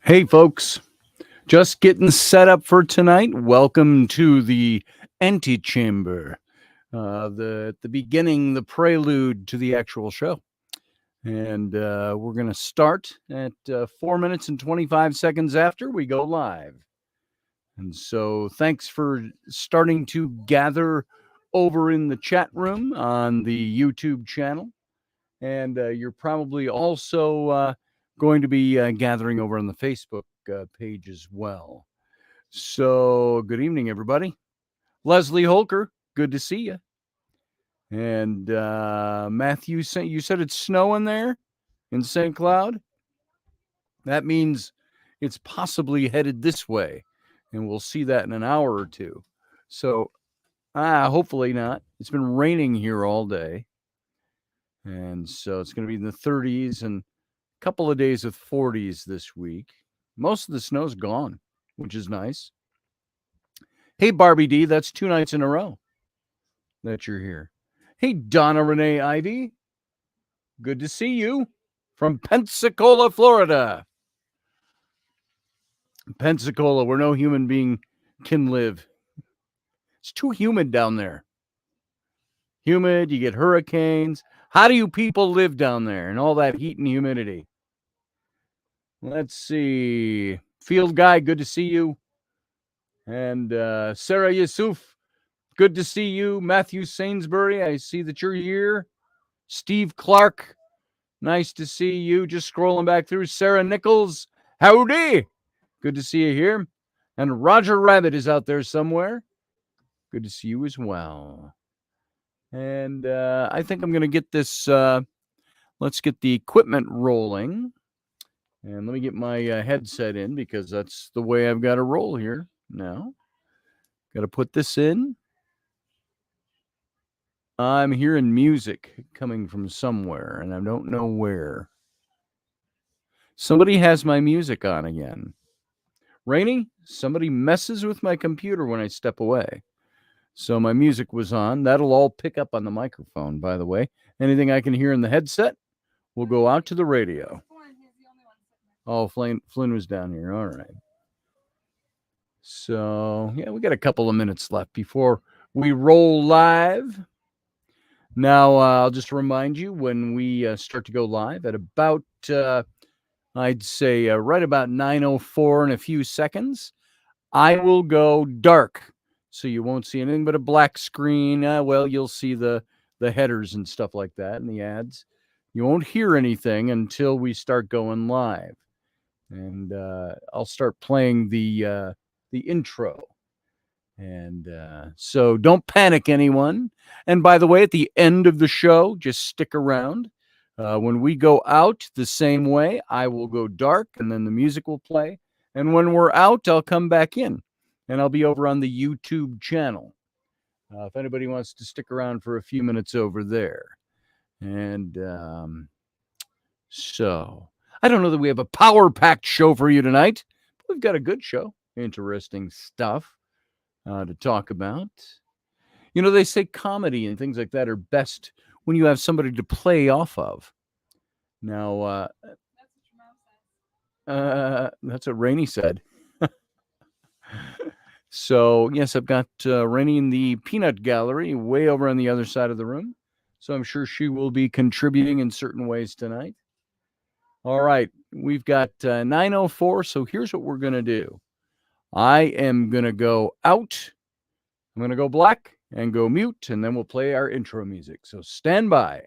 Hey, folks, just getting set up for tonight. Welcome to the antechamber, the beginning, the prelude to the actual show. And we're going to start at 4 minutes and 25 seconds after we go live. And so thanks for starting to gather over in the chat room on the YouTube channel. And you're probably also going to be gathering over on the Facebook page as well. So good evening, everybody. Leslie Holker, good to see you. And Matthew, you said it's snowing there in St. Cloud? That means it's possibly headed this way, and we'll see that in an hour or two. So hopefully not. It's been raining here all day. And so it's going to be in the 30s and a couple of days with 40s this week. Most of the snow's gone, which is nice. Hey, Barbie D, that's 2 nights in a row that you're here. Hey, Donna Renee Ivy, good to see you from Pensacola, Florida. Pensacola, where no human being can live. It's too humid down there. Humid, you get hurricanes. How do you people live down there and all that heat and humidity? Let's see. Field Guy, good to see you. And Sarah Yusuf, good to see you. Matthew Sainsbury, I see that you're here. Steve Clark, nice to see you. Just scrolling back through. Sarah Nichols, howdy. Good to see you here. And Roger Rabbit is out there somewhere. Good to see you as well. And I think I'm going to get this, let's get the equipment rolling. And let me get my headset in because that's the way I've got to roll here now. Got to put this in. I'm hearing music coming from somewhere, and I don't know where. Somebody has my music on again. Rainy, somebody messes with my computer when I step away. So my music was on. That'll all pick up on the microphone, by the way. Anything I can hear in the headset will go out to the radio. Oh, Flynn was down here. All right. So, yeah, we got a couple of minutes left before we roll live. Now, I'll just remind you when we start to go live at about, I'd say right about 9:04 in a few seconds, I will go dark. So you won't see anything but a black screen. Well, you'll see the headers and stuff like that and the ads. You won't hear anything until we start going live. And I'll start playing the intro. And so don't panic, anyone. And by the way, at the end of the show, just stick around. When we go out the same way, I will go dark and then the music will play. And when we're out, I'll come back in and I'll be over on the YouTube channel. If anybody wants to stick around for a few minutes over there. And so I don't know that we have a power-packed show for you tonight. But we've got a good show. Interesting stuff to talk about. You know, they say comedy and things like that are best when you have somebody to play off of. Now, that's what Rainey said. So, yes, I've got Rainey in the peanut gallery way over on the other side of the room. So I'm sure she will be contributing in certain ways tonight. All right, we've got 9:04, so here's what we're going to do. I am going to go out. I'm going to go black and go mute, and then we'll play our intro music. So stand by.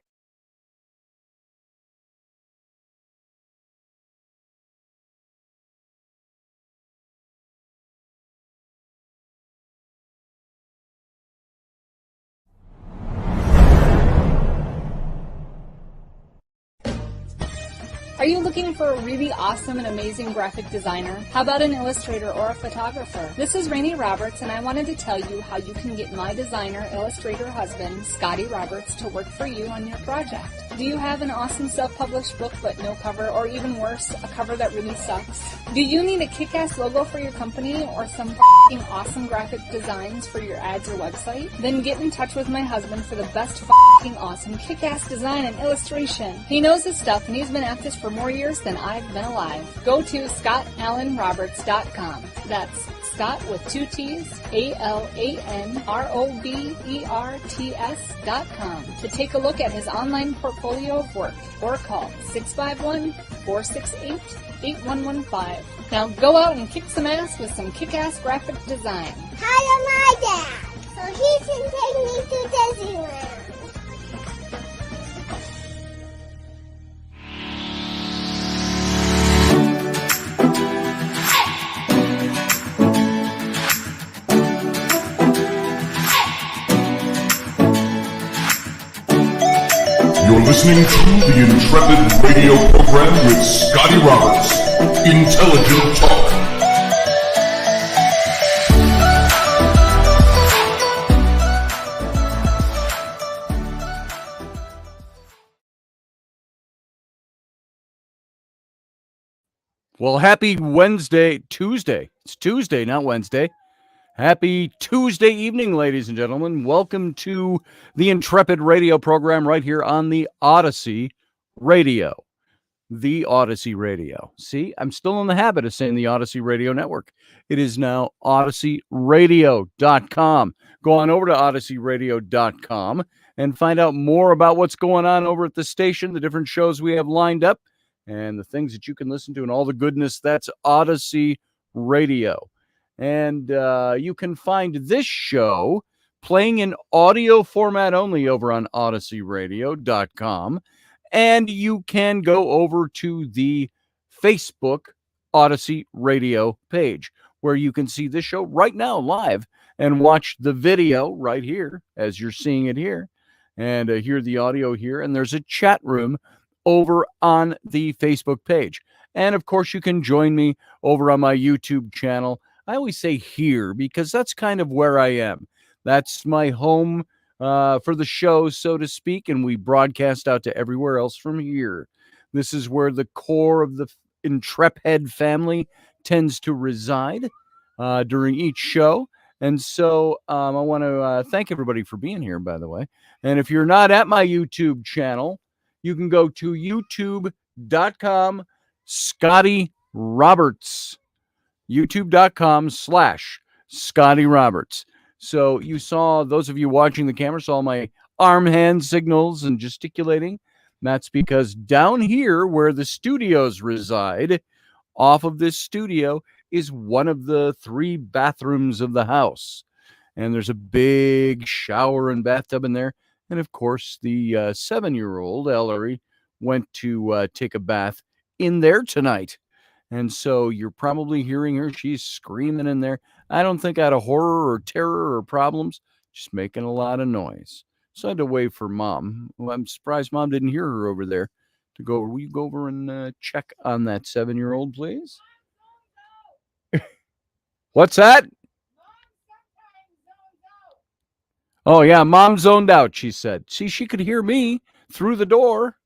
Are you looking for a really awesome and amazing graphic designer? How about an illustrator or a photographer? This is Rainey Roberts, and I wanted to tell you how you can get my designer, illustrator husband, Scotty Roberts, to work for you on your project. Do you have an awesome self-published book but no cover, or even worse, a cover that really sucks? Do you need a kick-ass logo for your company or some f***ing awesome graphic designs for your ads or website? Then get in touch with my husband for the best f***ing awesome kick-ass design and illustration. He knows his stuff and he's been at this for more years than I've been alive. Go to ScottAllenRoberts.com. That's Scott with 2 T's, ALANROBERTS.com to take a look at his online portfolio of work, or call 651-468-8115. Now go out and kick some ass with some kick-ass graphic design. Hire my dad, so he can take me to Disneyland. You're listening to the Intrepid radio program with Scotty Roberts. Intelligent talk. Well, happy Tuesday. It's Tuesday, not Wednesday. Happy Tuesday evening, ladies and gentlemen. Welcome to the Intrepid radio program right here on the Odyssey Radio. The Odyssey Radio. See, I'm still in the habit of saying the Odyssey Radio Network. It is now odysseyradio.com. Go on over to odysseyradio.com and find out more about what's going on over at the station, the different shows we have lined up, and the things that you can listen to and all the goodness. That's Odyssey Radio. And you can find this show playing in audio format only over on odysseyradio.com. And you can go over to the Facebook Odyssey Radio page, where you can see this show right now live and watch the video right here as you're seeing it here, and hear the audio here. And there's a chat room over on the Facebook page. And of course, you can join me over on my YouTube channel. I always say here because that's kind of where I am. That's my home for the show, so to speak, and we broadcast out to everywhere else from here. This is where the core of the Intrepid family tends to reside during each show. And so I want to thank everybody for being here, by the way. And if you're not at my YouTube channel, you can go to youtube.com Scotty Roberts. youtube.com/Scotty Roberts. So you saw, those of you watching the camera saw my arm hand signals and gesticulating. That's because down here where the studios reside, off of this studio, is one of the 3 bathrooms of the house. And there's a big shower and bathtub in there. And of course, the 7-year-old, Ellery, went to take a bath in there tonight. And so you're probably hearing her. She's screaming in there. I don't think out of horror or terror or problems, just making a lot of noise. So I had to wait for Mom. Well, I'm surprised Mom didn't hear her over there. Will you go over and check on that 7-year-old, please? What's that? Oh, yeah, Mom zoned out, she said. See, she could hear me through the door.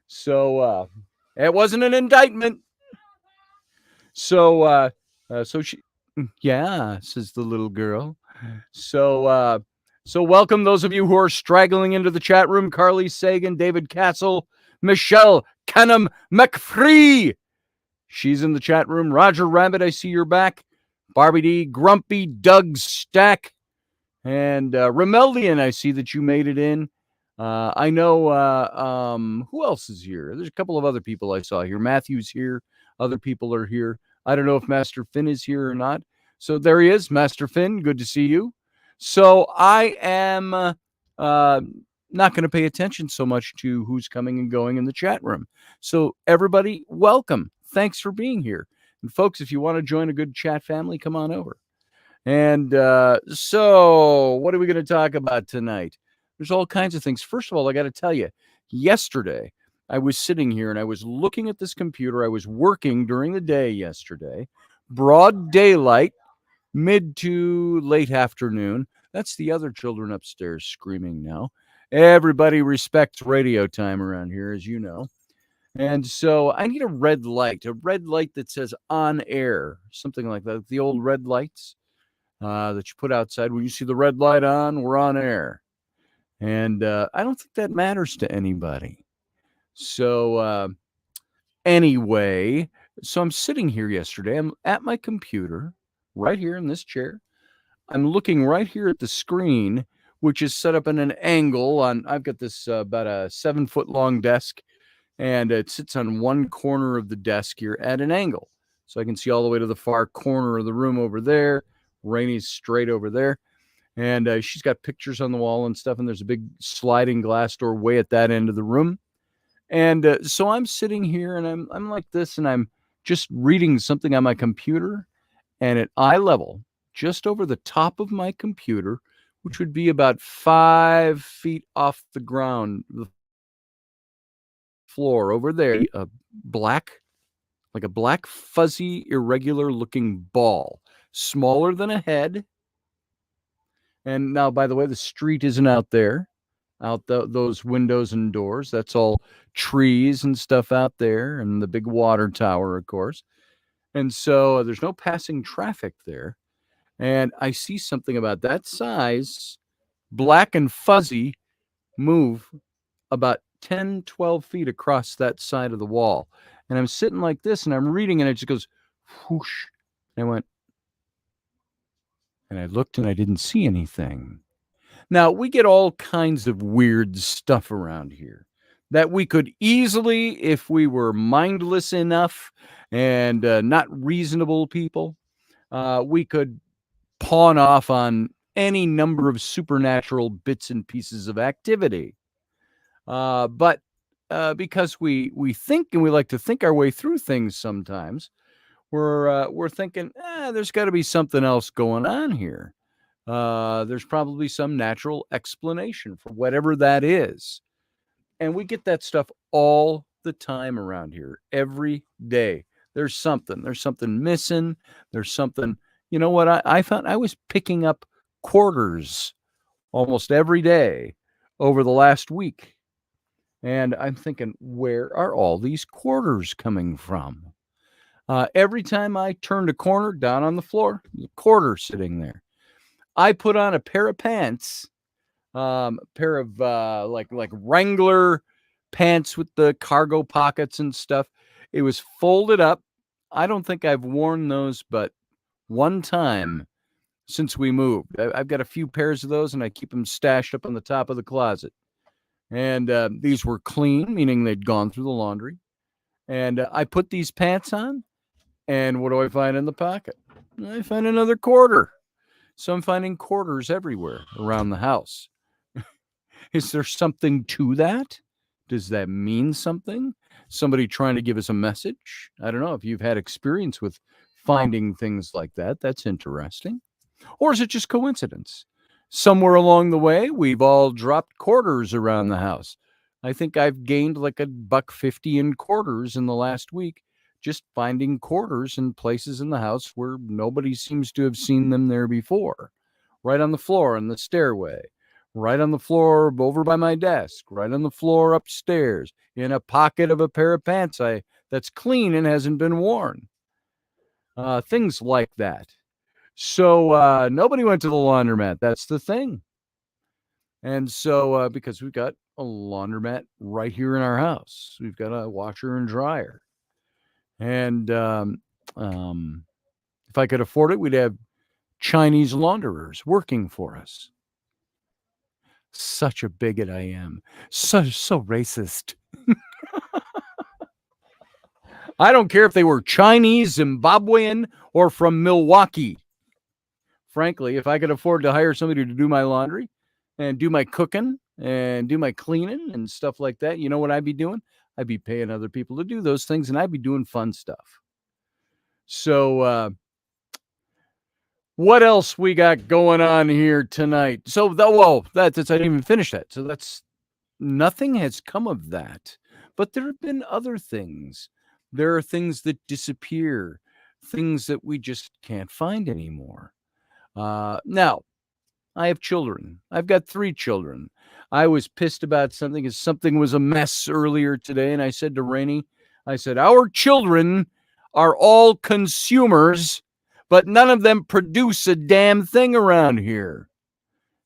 So it wasn't an indictment. So she, yeah, says the little girl. So welcome those of you who are straggling into the chat room: Carly Sagan, David Castle, Michelle Canham McFree. She's in the chat room. Roger Rabbit, I see you're back. Barbie D, Grumpy Doug Stack, and Remeldian, I see that you made it in. I know who else is here? There's a couple of other people I saw here. Matthew's here. Other people are here. I don't know if Master Finn is here or not. So there he is, Master Finn. Good to see you. So I am not going to pay attention so much to who's coming and going in the chat room. So everybody, welcome. Thanks for being here. And folks, if you want to join a good chat family, come on over. And so what are we going to talk about tonight? There's all kinds of things. First of all, I got to tell you, yesterday, I was sitting here and I was looking at this computer. I was working during the day yesterday, broad daylight, mid to late afternoon. That's the other children upstairs screaming now. Everybody respects radio time around here, as you know. And so I need a red light that says on air, something like that. The old red lights that you put outside. When you see the red light on, we're on air. And I don't think that matters to anybody. So anyway, so I'm sitting here yesterday. I'm at my computer right here in this chair. I'm looking right here at the screen, which is set up in an angle on, I've got this about a 7-foot long desk, and it sits on one corner of the desk here at an angle. So I can see all the way to the far corner of the room over there. Rainy's straight over there. And she's got pictures on the wall and stuff, and there's a big sliding glass door way at that end of the room. And so I'm sitting here, and I'm like this, and I'm just reading something on my computer, and at eye level, just over the top of my computer, which would be about 5 feet off the ground, the floor over there, a black fuzzy, irregular looking ball, smaller than a head. And now, by the way, the street isn't out there, those windows and doors. That's all trees and stuff out there, and the big water tower, of course. And so there's no passing traffic there. And I see something about that size, black and fuzzy, move about 10, 12 feet across that side of the wall. And I'm sitting like this, and I'm reading, and it just goes whoosh. And I went, and I looked, and I didn't see anything. Now, we get all kinds of weird stuff around here that we could easily, if we were mindless enough and not reasonable people, we could pawn off on any number of supernatural bits and pieces of activity. But because we think, and we like to think our way through things sometimes, we're thinking, there's got to be something else going on here. There's probably some natural explanation for whatever that is. And we get that stuff all the time around here, every day. There's something missing. There's something, you know what? I found I was picking up quarters almost every day over the last week. And I'm thinking, where are all these quarters coming from? Every time I turned a corner down on the floor, a quarter sitting there. I put on a pair of pants, pair of like Wrangler pants with the cargo pockets and stuff. It was folded up. I don't think I've worn those but one time since we moved. I've got a few pairs of those, and I keep them stashed up on the top of the closet. And these were clean, meaning they'd gone through the laundry. And I put these pants on, and what do I find in the pocket? I find another quarter. So I'm finding quarters everywhere around the house. Is there something to that? Does that mean something? Somebody trying to give us a message? I don't know if you've had experience with finding things like that. That's interesting. Or is it just coincidence? Somewhere along the way, we've all dropped quarters around the house. I think I've gained like $1.50 in quarters in the last week, just finding quarters in places in the house where nobody seems to have seen them there before. Right on the floor in the stairway, right on the floor over by my desk, right on the floor upstairs, in a pocket of a pair of pants that's clean and hasn't been worn. Things like that. So nobody went to the laundromat. That's the thing. And so because we've got a laundromat right here in our house, we've got a washer and dryer. And if I could afford it, we'd have Chinese launderers working for us. Such a bigot I am. So racist. I don't care if they were Chinese, Zimbabwean, or from Milwaukee. Frankly, if I could afford to hire somebody to do my laundry and do my cooking and do my cleaning and stuff like that, you know what I'd be doing? I'd be paying other people to do those things, and I'd be doing fun stuff. So what else we got going on here tonight? So, I didn't even finish that. So nothing has come of that. But there have been other things. There are things that disappear, things that we just can't find anymore. Now, I have children. I've got 3 children. I was pissed about something because something was a mess earlier today. And I said to Rainey, I said, our children are all consumers, but none of them produce a damn thing around here.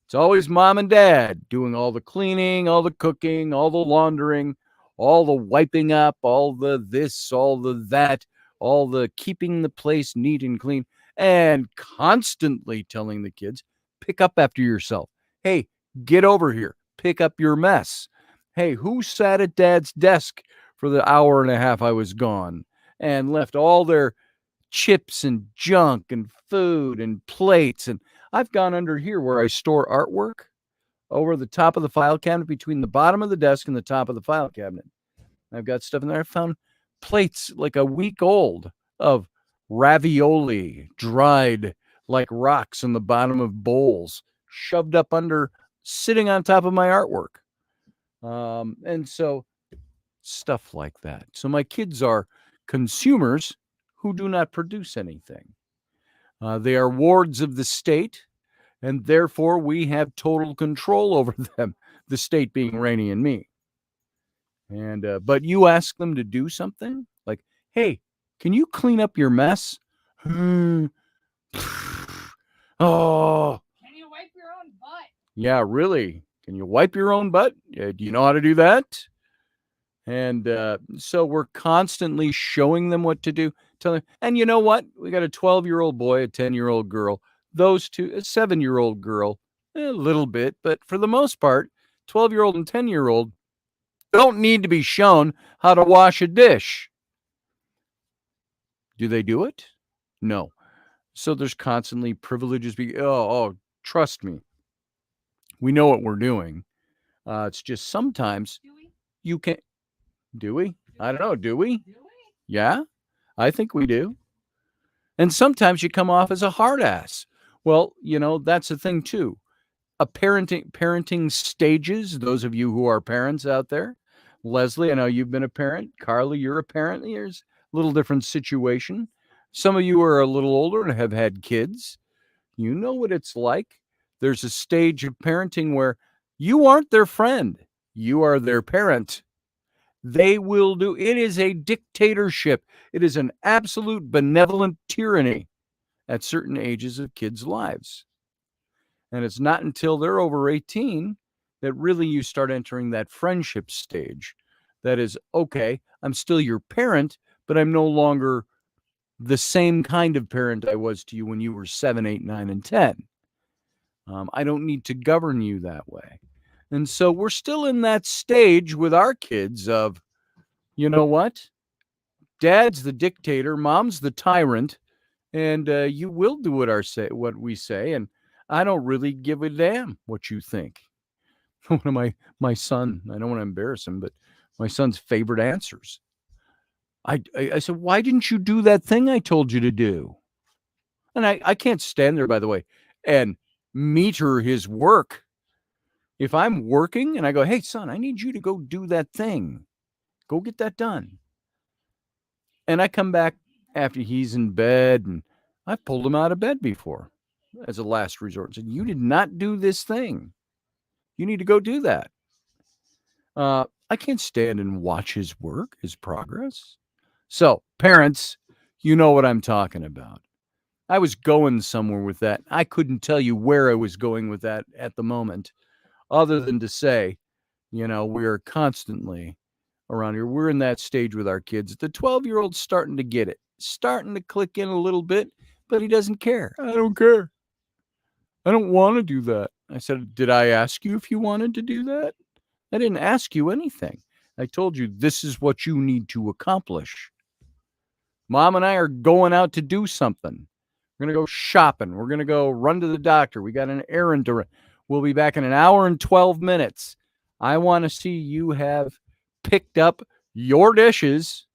It's always mom and dad doing all the cleaning, all the cooking, all the laundering, all the wiping up, all the this, all the that, all the keeping the place neat and clean, and constantly telling the kids, pick up after yourself. Hey, get over here. Pick up your mess. Hey, who sat at dad's desk for the hour and a half I was gone and left all their chips and junk and food and plates? And I've gone under here where I store artwork over the top of the file cabinet, between the bottom of the desk and the top of the file cabinet. I've got stuff in there. I found plates like a week old of ravioli, dried like rocks in the bottom of bowls, shoved up under, sitting on top of my artwork. And so stuff like that. So my kids are consumers who do not produce anything. They are wards of the state, and therefore we have total control over them, the state being Rainey and me. And but you ask them to do something like, hey, can you clean up your mess? Oh, Can you wipe your own butt? yeah, really? Can you wipe your own butt? Do you know how to do that? And so we're constantly showing them what to do. Telling, and you know what? We got a 12-year-old boy, a 10-year-old girl. Those two, a 7-year-old girl, a little bit, but for the most part, 12-year-old and 10-year-old don't need to be shown how to wash a dish. Do they do it? No. So there's constantly privileges. Trust me. We know what we're doing. It's just sometimes you can't. Do we? I don't know. Do we? Yeah, I think we do. And sometimes you come off as a hard ass. Well, that's the thing too. Parenting stages, those of you who are parents out there. Leslie, I know you've been a parent. Carly, you're a parent. There's a little different situation. Some of you are a little older and have had kids. You know what it's like. There's a stage of parenting where you aren't their friend. You are their parent. They will do. It is a dictatorship. It is an absolute benevolent tyranny at certain ages of kids' lives. And it's not until they're over 18 that really you start entering that friendship stage. That is, okay, I'm still your parent, but I'm no longer the same kind of parent I was to you when you were 7, 8, 9, and 10. I don't need to govern you that way. And so we're still in that stage with our kids of, you know what? Dad's the dictator, mom's the tyrant, and you will do what we say, and I don't really give a damn what you think. One of my son, I don't want to embarrass him, but my son's favorite answers. I said, why didn't you do that thing I told you to do? And I can't stand there, by the way, and meter his work. If I'm working and I go, hey, son, I need you to go do that thing. Go get that done. And I come back after he's in bed, and I've pulled him out of bed before as a last resort and said, you did not do this thing. You need to go do that. I can't stand and watch his work, his progress. So, parents, you know what I'm talking about. I was going somewhere with that. I couldn't tell you where I was going with that at the moment, other than to say, we are constantly around here. We're in that stage with our kids. The 12-year-old's starting to get it, starting to click in a little bit, but he doesn't care. I don't care. I don't want to do that. I said, did I ask you if you wanted to do that? I didn't ask you anything. I told you this is what you need to accomplish. Mom and I are going out to do something. We're going to go shopping. We're going to go run to the doctor. We got an errand to run. We'll be back in an hour and 12 minutes. I want to see you have picked up your dishes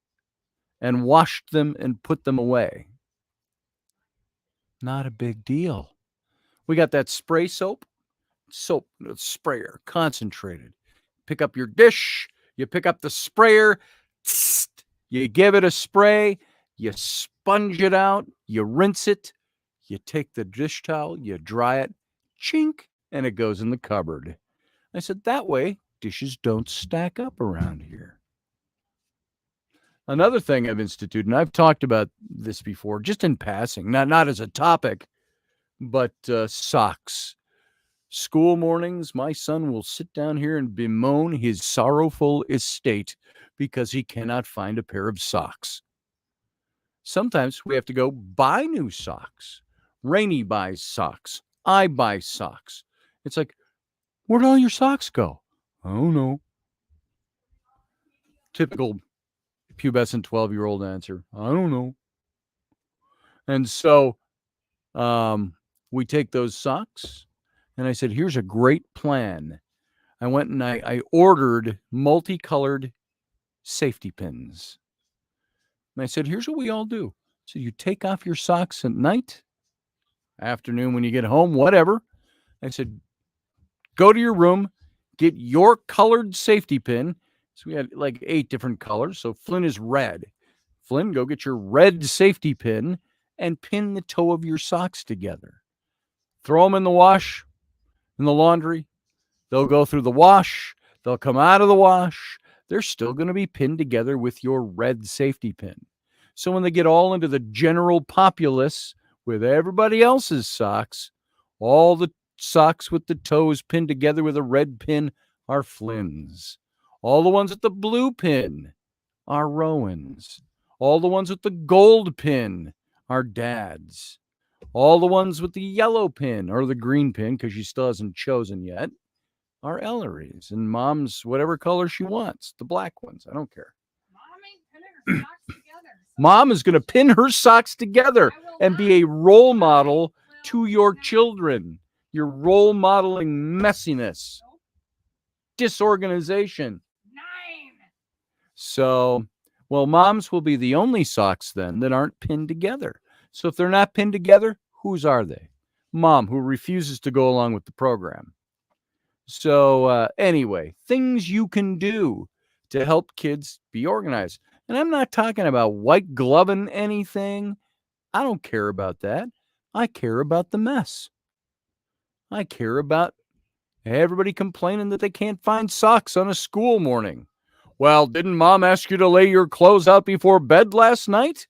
and washed them and put them away. Not a big deal. We got that spray soap sprayer, concentrated. Pick up your dish, you pick up the sprayer, you give it a spray, you sponge it out, you rinse it, you take the dish towel, you dry it, chink, and it goes in the cupboard. I said, that way, dishes don't stack up around here. Another thing I've instituted, and I've talked about this before, just in passing, not as a topic, but socks. School mornings, my son will sit down here and bemoan his sorrowful estate because he cannot find a pair of socks. Sometimes we have to go buy new socks. Rainey buys socks. I buy socks. It's like, where'd all your socks go? I don't know. Typical pubescent 12-year-old answer. I don't know. And so we take those socks, and I said, here's a great plan. I went and I ordered multicolored safety pins. And I said, here's what we all do. So you take off your socks at night, afternoon when you get home, whatever. I said, go to your room, get your colored safety pin. So we had like 8 different colors. So Flynn is red. Flynn, go get your red safety pin and pin the toe of your socks together. Throw them in the wash, in the laundry. They'll go through the wash. They'll come out of the wash. They're still going to be pinned together with your red safety pin. So when they get all into the general populace with everybody else's socks, all the socks with the toes pinned together with a red pin are Flynn's. All the ones with the blue pin are Rowan's. All the ones with the gold pin are Dad's. All the ones with the yellow pin or the green pin, because she still hasn't chosen yet, are Ellery's. And Mom's whatever color she wants, the black ones. I don't care. Mom ain't pinning her socks together. Mom is going to pin her socks together and be a role model to your children. You're role modeling messiness, disorganization. 9. So, well, Mom's will be the only socks then that aren't pinned together. So if they're not pinned together, whose are they? Mom, who refuses to go along with the program. So anyway, things you can do to help kids be organized. And I'm not talking about white gloving anything. I don't care about that. I care about the mess. I care about everybody complaining that they can't find socks on a school morning. Well, didn't Mom ask you to lay your clothes out before bed last night?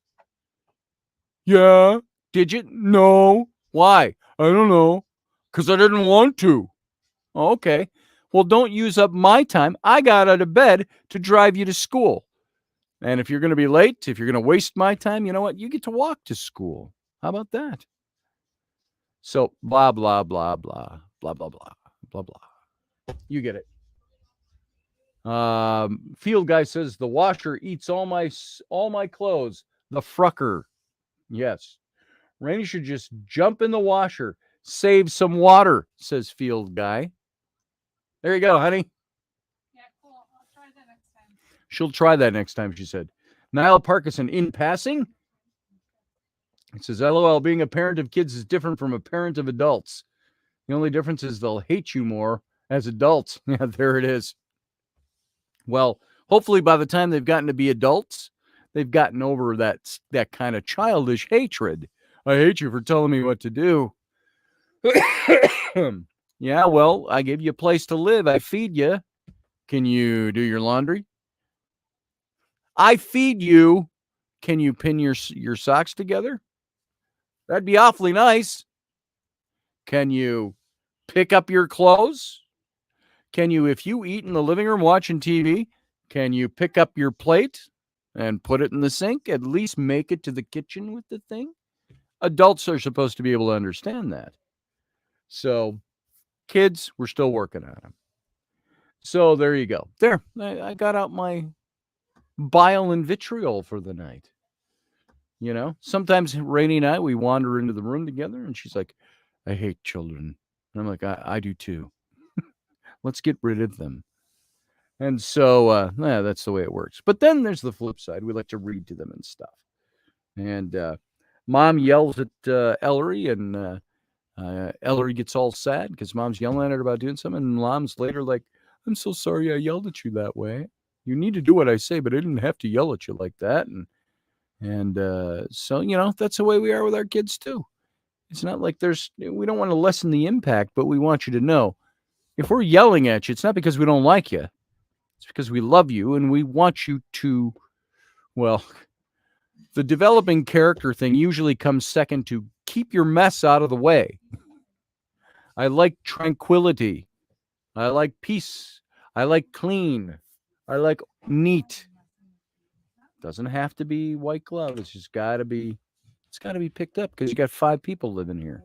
Yeah. Did you? No. Why? I don't know. Because I didn't want to. Okay. Well, don't use up my time. I got out of bed to drive you to school. And if you're going to be late, if you're going to waste my time, you know what? You get to walk to school. How about that? So blah, blah, blah, blah, blah, blah, blah, blah, blah. You get it. Field guy says the washer eats all my clothes. The frucker. Yes. Rainey should just jump in the washer. Save some water, says field guy. There you go, honey. Yeah, cool. I'll try that next time. She'll try that next time, she said. Niall Parkinson, in passing, it says, LOL, being a parent of kids is different from a parent of adults. The only difference is they'll hate you more as adults. Yeah, there it is. Well, hopefully by the time they've gotten to be adults, they've gotten over that kind of childish hatred. I hate you for telling me what to do. Yeah, well, I give you a place to live. I feed you. Can you do your laundry? I feed you. Can you pin your socks together? That'd be awfully nice. Can you pick up your clothes? Can you, if you eat in the living room watching TV, can you pick up your plate and put it in the sink? At least make it to the kitchen with the thing? Adults are supposed to be able to understand that. So, kids, we're still working on them. So, there you go. There, I got out my bile and vitriol for the night. You know, sometimes Rainey and I, we wander into the room together and she's like, I hate children. And I'm like, I do too. Let's get rid of them. And so, yeah, that's the way it works. But then there's the flip side. We like to read to them and stuff. And Mom yells at Ellery, and Ellery gets all sad because Mom's yelling at her about doing something. And Mom's later like, I'm so sorry I yelled at you that way. You need to do what I say, but I didn't have to yell at you like that. And so, you know, that's the way we are with our kids too. It's not like we don't want to lessen the impact, but we want you to know if we're yelling at you, it's not because we don't like you. It's because we love you and we want you to, well, the developing character thing usually comes second to keep your mess out of the way. I like tranquility. I like peace. I like clean. I like neat. Doesn't have to be white glove. It's just got to be, it's got to be picked up because you got 5 people living here,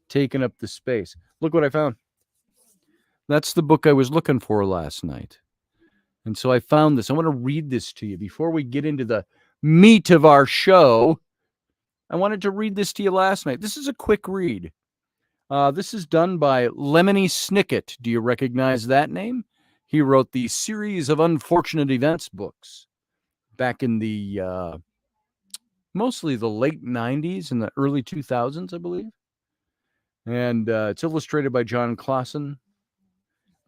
taking up the space. Look what I found. That's the book I was looking for last night. And so I found this. I want to read this to you before we get into the meat of our show. I wanted to read this to you last night. This is a quick read. This is done by Lemony Snicket. Do you recognize that name? He wrote the Series of Unfortunate Events books back in the mostly the late 90s and the early 2000s, I believe. And it's illustrated by John Clausen.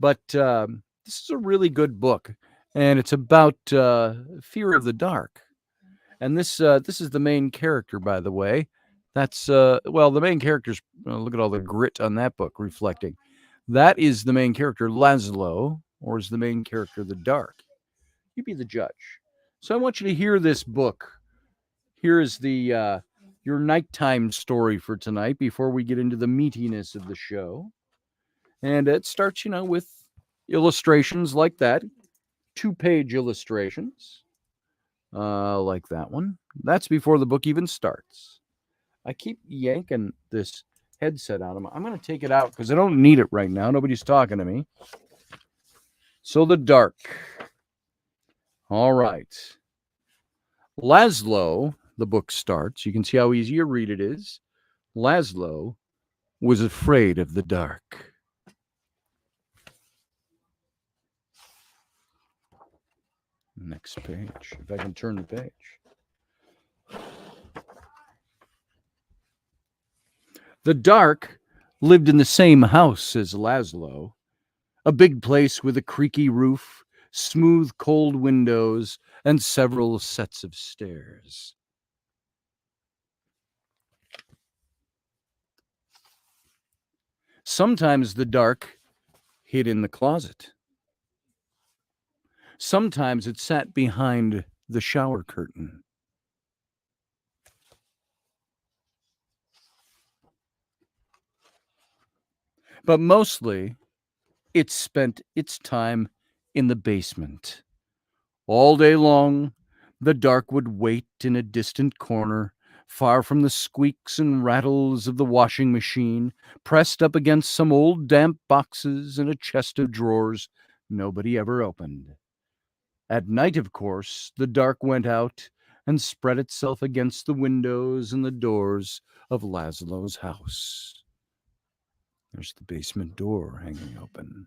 But this is a really good book, and it's about fear of the dark. And this is the main character, by the way. That's the main character's look at all the grit on that book reflecting. That is the main character, Laszlo, or is the main character the dark? You be the judge. So I want you to hear this book. Here is the your nighttime story for tonight before we get into the meatiness of the show. And it starts, with illustrations like that, 2-page illustrations, like that one. That's before the book even starts. I keep yanking this headset out of I'm going to take it out because I don't need it right now. Nobody's talking to me. So the dark. All right. Laszlo, the book starts. You can see how easy a read it is. Laszlo was afraid of the dark. Next page, if I can turn the page. The dark lived in the same house as Laszlo, a big place with a creaky roof, smooth, cold windows, and several sets of stairs. Sometimes the dark hid in the closet. Sometimes it sat behind the shower curtain. But mostly, it spent its time in the basement. All day long, the dark would wait in a distant corner, far from the squeaks and rattles of the washing machine, pressed up against some old damp boxes and a chest of drawers nobody ever opened. At night, of course, the dark went out and spread itself against the windows and the doors of Laszlo's house. There's the basement door hanging open.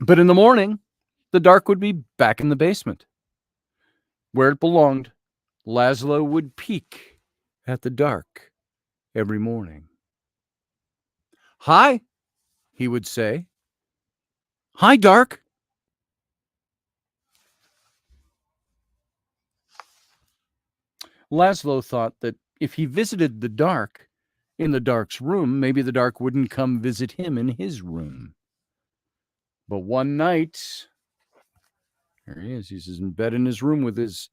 But in the morning, the dark would be back in the basement. Where it belonged, Laszlo would peek at the dark every morning. "Hi," he would say. "Hi, dark." Laszlo thought that if he visited the dark in the dark's room, maybe the dark wouldn't come visit him in his room. But one night, there he is. He's in bed in his room with his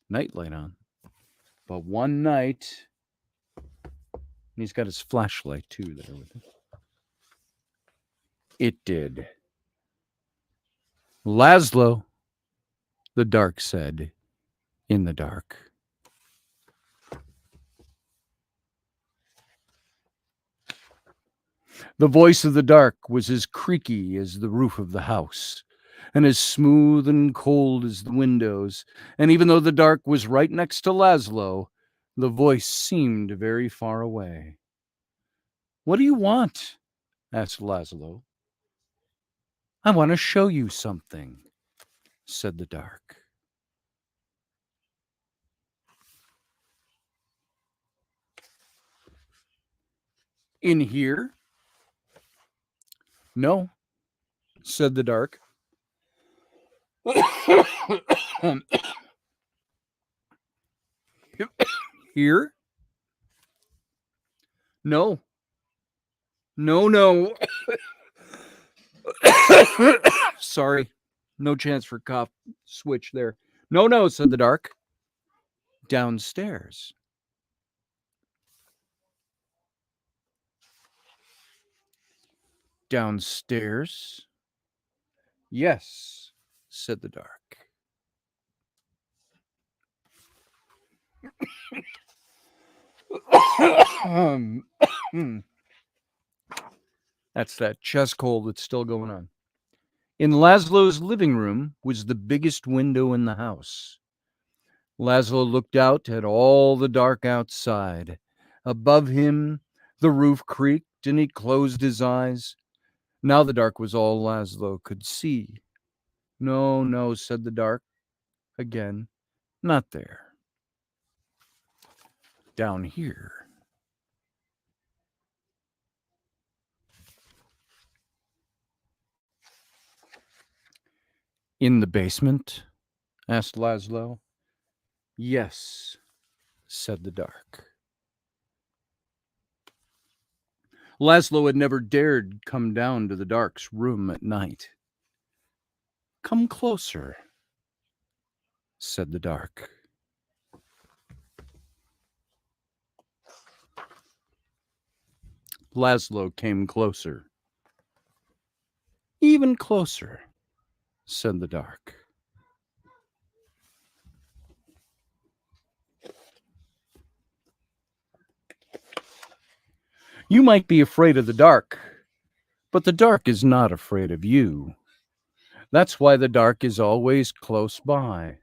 nightlight on. But one night, and he's got his flashlight too there with him. It did. "Laszlo," the dark said in the dark. The voice of the dark was as creaky as the roof of the house, and as smooth and cold as the windows. And even though the dark was right next to Laszlo, the voice seemed very far away. "What do you want?" asked Laszlo. "I want to show you something," said the dark. "In here?" "No," said the dark. Here? No. No. Sorry. No chance for cough switch there. No, said the dark. Downstairs. Downstairs? Yes, said the dark. That's that chest cold that's still going on. In Laszlo's living room was the biggest window in the house. Laszlo looked out at all the dark outside. Above him, the roof creaked, and he closed his eyes. Now the dark was all Laszlo could see. No, said the dark again. Not there. Down here. In the basement? Asked Laszlo. Yes, said the dark. Laszlo had never dared come down to the dark's room at night. Come closer, said the dark. Laszlo came closer. Even closer, said the dark. You might be afraid of the dark, but the dark is not afraid of you. That's why the dark is always close by.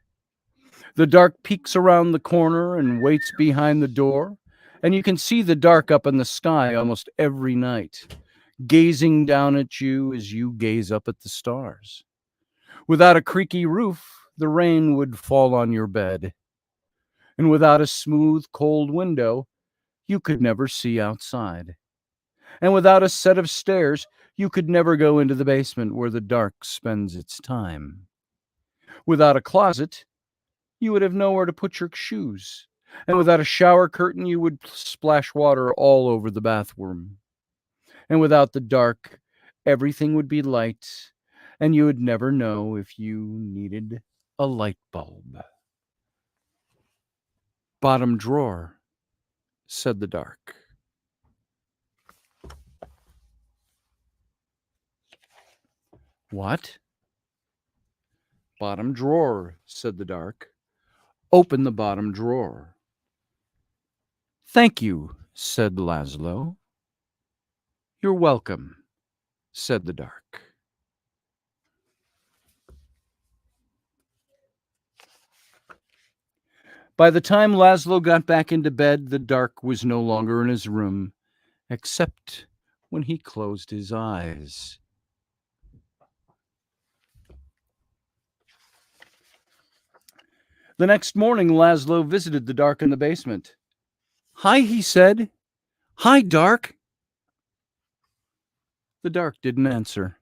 The dark peeks around the corner and waits behind the door, and you can see the dark up in the sky almost every night, gazing down at you as you gaze up at the stars. Without a creaky roof, the rain would fall on your bed. And without a smooth, cold window, you could never see outside. And without a set of stairs, you could never go into the basement where the dark spends its time. Without a closet, you would have nowhere to put your shoes. And without a shower curtain, you would splash water all over the bathroom. And without the dark, everything would be light, and you would never know if you needed a light bulb. Bottom drawer, said the dark. What? Bottom drawer, said the dark. Open the bottom drawer. Thank you, said Laszlo. You're welcome, said the dark. By the time Laszlo got back into bed, the dark was no longer in his room, except when he closed his eyes. The next morning, Laszlo visited the dark in the basement. Hi, he said. Hi, dark. The dark didn't answer.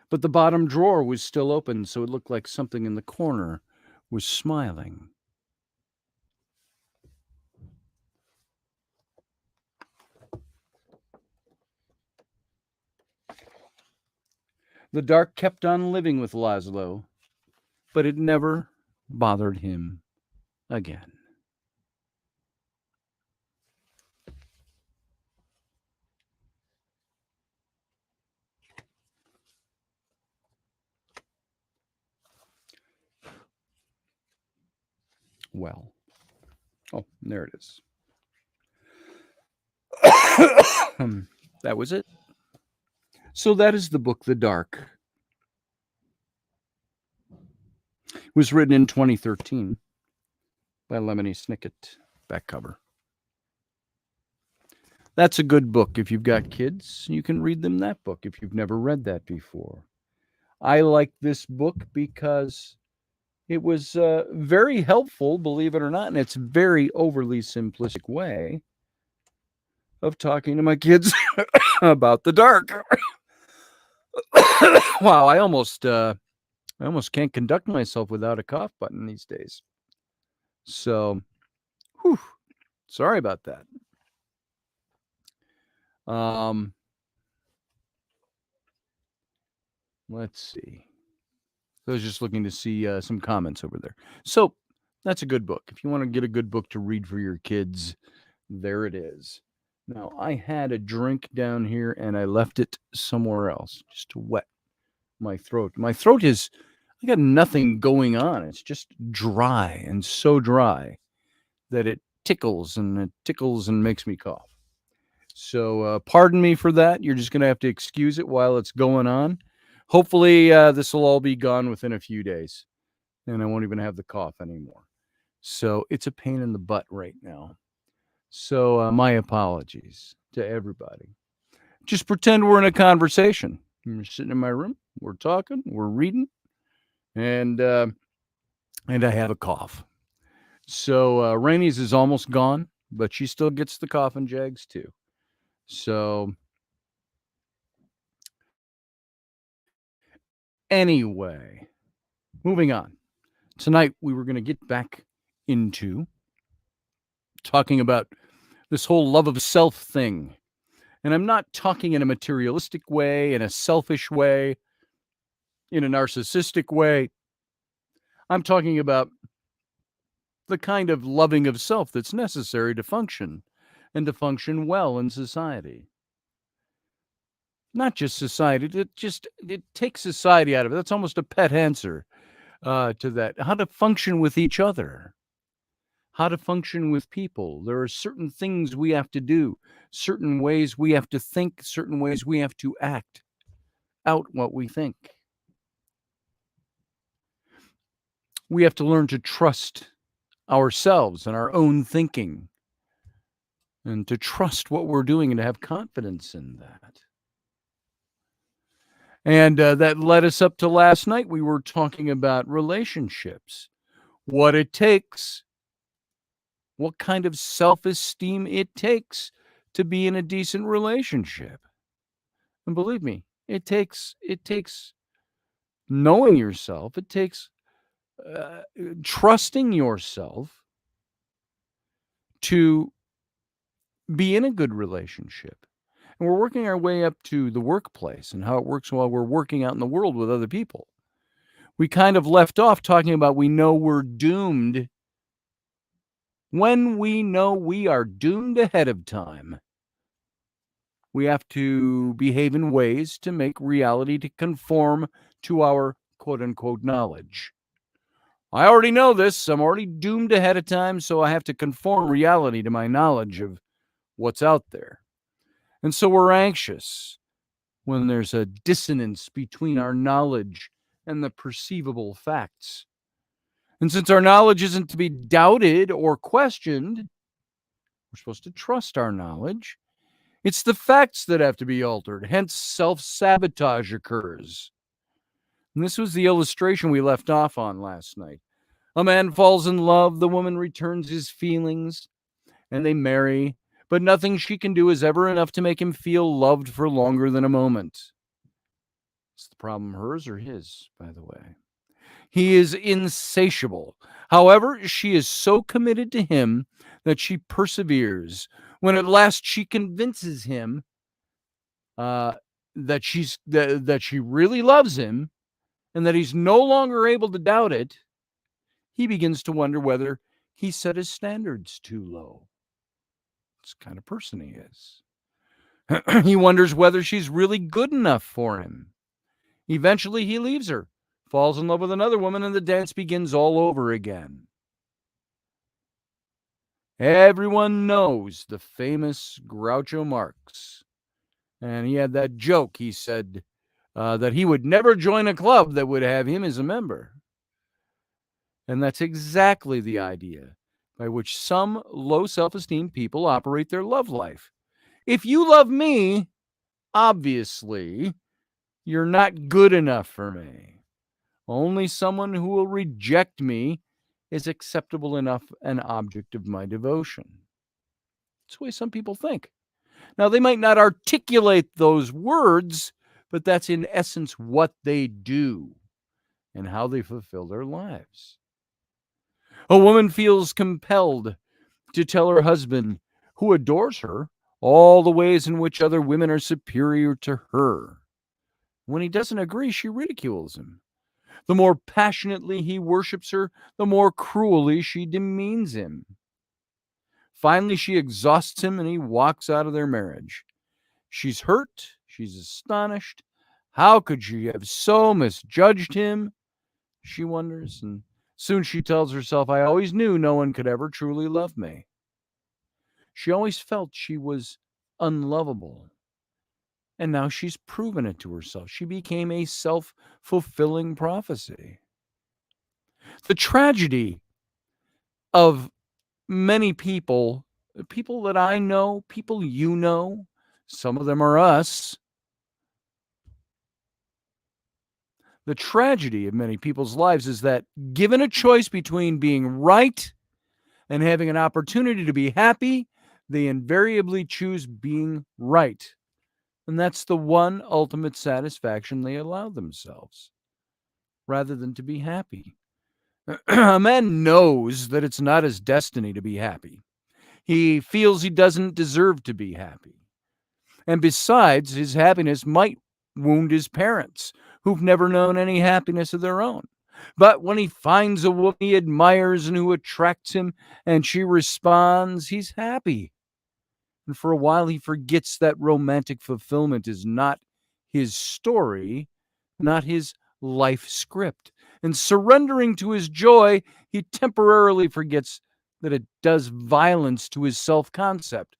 But the bottom drawer was still open, so it looked like something in the corner was smiling. The dark kept on living with Laszlo, but it never bothered him again. Well, oh, there it is. That was it. So that is the book, The Dark. It was written in 2013 by Lemony Snicket, back cover. That's a good book. If you've got kids, you can read them that book if you've never read that before. I like this book because it was very helpful, believe it or not, in its very overly simplistic way of talking to my kids about the dark. Wow, I almost can't conduct myself without a cough button these days. So Whew. Sorry about that. Let's see. I was just looking to see some comments over there. So that's a good book. If you want to get a good book to read for your kids, there it is. Now, I had a drink down here and I left it somewhere else just to wet my throat. My throat is, I got nothing going on. It's just dry and so dry that it tickles and makes me cough. So pardon me for that. You're just going to have to excuse it while it's going on. Hopefully, this will all be gone within a few days, and I won't even have the cough anymore. So it's a pain in the butt right now. So my apologies to everybody. Just pretend we're in a conversation. We're sitting in my room. We're talking. We're reading, and I have a cough. So Rainey's is almost gone, but she still gets the cough and jags too. So anyway, moving on. Tonight, we were going to get back into talking about this whole love of self thing. And I'm not talking in a materialistic way, in a selfish way, in a narcissistic way. I'm talking about the kind of loving of self that's necessary to function and to function well in society. Not just society, it takes society out of it. That's almost a pet answer to that. How to function with each other, how to function with people. There are certain things we have to do, certain ways we have to think, certain ways we have to act out what we think. We have to learn to trust ourselves and our own thinking, and to trust what we're doing and to have confidence in that. And that led us up to last night. We were talking about relationships, what it takes, what kind of self-esteem it takes to be in a decent relationship. And believe me, it takes knowing yourself. It takes trusting yourself to be in a good relationship. And we're working our way up to the workplace and how it works while we're working out in the world with other people. We kind of left off talking about we know we're doomed. When we know we are doomed ahead of time, we have to behave in ways to make reality to conform to our quote-unquote knowledge. I already know this. I'm already doomed ahead of time, so I have to conform reality to my knowledge of what's out there. And so we're anxious when there's a dissonance between our knowledge and the perceivable facts. And since our knowledge isn't to be doubted or questioned, we're supposed to trust our knowledge. It's the facts that have to be altered. Hence, self-sabotage occurs. And this was the illustration we left off on last night. A man falls in love, the woman returns his feelings, and they marry. But nothing she can do is ever enough to make him feel loved for longer than a moment. Is the problem hers or his, by the way? He is insatiable. However, she is so committed to him that she perseveres. When at last she convinces him that she really loves him and that he's no longer able to doubt it, he begins to wonder whether he set his standards too low. It's the kind of person he is. He wonders whether she's really good enough for him. Eventually, he leaves her, falls in love with another woman, and the dance begins all over again. Everyone knows the famous Groucho Marx. And he had that joke. He said that he would never join a club that would have him as a member. And that's exactly the idea by which some low self-esteem people operate their love life. If you love me, obviously, you're not good enough for me. Only someone who will reject me is acceptable enough an object of my devotion. That's the way some people think. Now, they might not articulate those words, but that's in essence what they do and how they fulfill their lives. A woman feels compelled to tell her husband, who adores her, all the ways in which other women are superior to her. When he doesn't agree, she ridicules him. The more passionately he worships her, the more cruelly she demeans him. Finally, she exhausts him and he walks out of their marriage. She's hurt. She's astonished. How could she have so misjudged him? She wonders, and soon she tells herself, I always knew no one could ever truly love me. She always felt she was unlovable. And now she's proven it to herself. She became a self-fulfilling prophecy. The tragedy of many people that I know, people you know, some of them are us. The tragedy of many people's lives is that given a choice between being right and having an opportunity to be happy, they invariably choose being right. And that's the one ultimate satisfaction they allow themselves, rather than to be happy. A man knows that it's not his destiny to be happy. He feels he doesn't deserve to be happy. And besides, his happiness might wound his parents, who've never known any happiness of their own. But when he finds a woman he admires and who attracts him, and she responds, he's happy. And for a while, he forgets that romantic fulfillment is not his story, not his life script. And surrendering to his joy, he temporarily forgets that it does violence to his self-concept